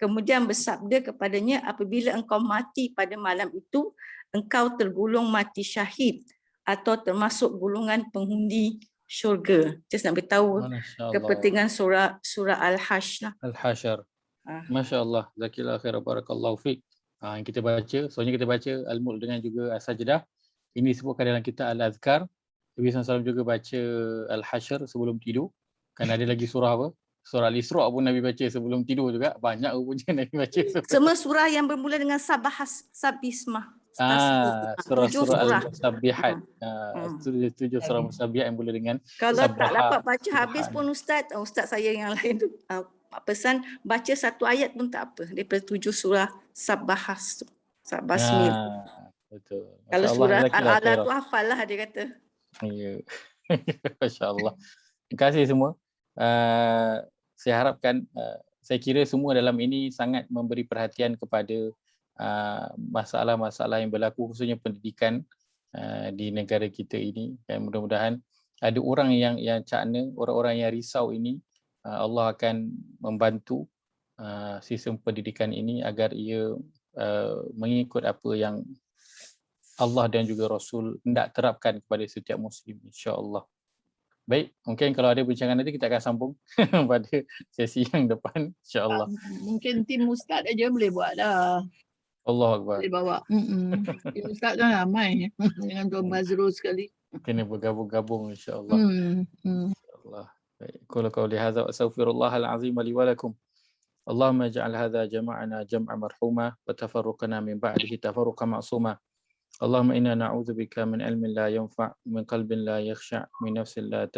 Kemudian bersabda kepadanya, apabila engkau mati pada malam itu, engkau tergolong mati syahid atau termasuk golongan penghuni syurga. Just nak beritahu kepentingan surah Al-Hajj lah. Al-Hasyr. Masya Allah. Zakillah khair, barakallahu fiqh. Yang kita baca, soalnya kita baca Al-Mulk dengan juga As-Sajdah. Ini disebutkan dalam kitab Al-Azkar. Nabi SAW juga baca Al-Hasyr sebelum tidur. Kan ada lagi surah apa? Surah Al-Isra' pun Nabi baca sebelum tidur juga. Banyak rupanya Nabi baca. Semua surah yang bermula dengan Sabismah. Surah Al-Musabbihat. 7 surah Musabbihat yang mula dengan kalau tak dapat baca habis pun Ustaz saya yang lain tu pesan baca satu ayat pun tak apa. Daripada 7 surah Sabahas. Betul. Kalau surah Al-Alaq tu hafal lah dia kata. Ya. Masya-Allah. Terima kasih semua. Saya harapkan, saya kira semua dalam ini sangat memberi perhatian kepada masalah-masalah yang berlaku, khususnya pendidikan di negara kita ini. Dan mudah-mudahan ada orang yang cakna, orang-orang yang risau ini, Allah akan membantu sistem pendidikan ini agar ia mengikut apa yang Allah dan juga Rasul hendak terapkan kepada setiap Muslim, insya-Allah. Baik, mungkin kalau ada bincangan nanti kita akan sambung pada sesi yang depan, insya-Allah. Mungkin tim Ustaz aja boleh buat dah. Allahu Akbar. Boleh bawa. Tim Ustaz kan ramai dengan Tuan Bazrul sekali. Kena bergabung-gabung, insya-Allah. InsyaAllah. Baik, qauli hadza wa astaghfirullahal azim li wa lakum. Allahumma ij'al hadza jama'ana jam'an marhuma wa tafarruqana min ba'dihi tafarruqan ma'suma. اللهم إنا نعوذ بك من علم لا ينفع ومن قلب لا يخشع من نفس لا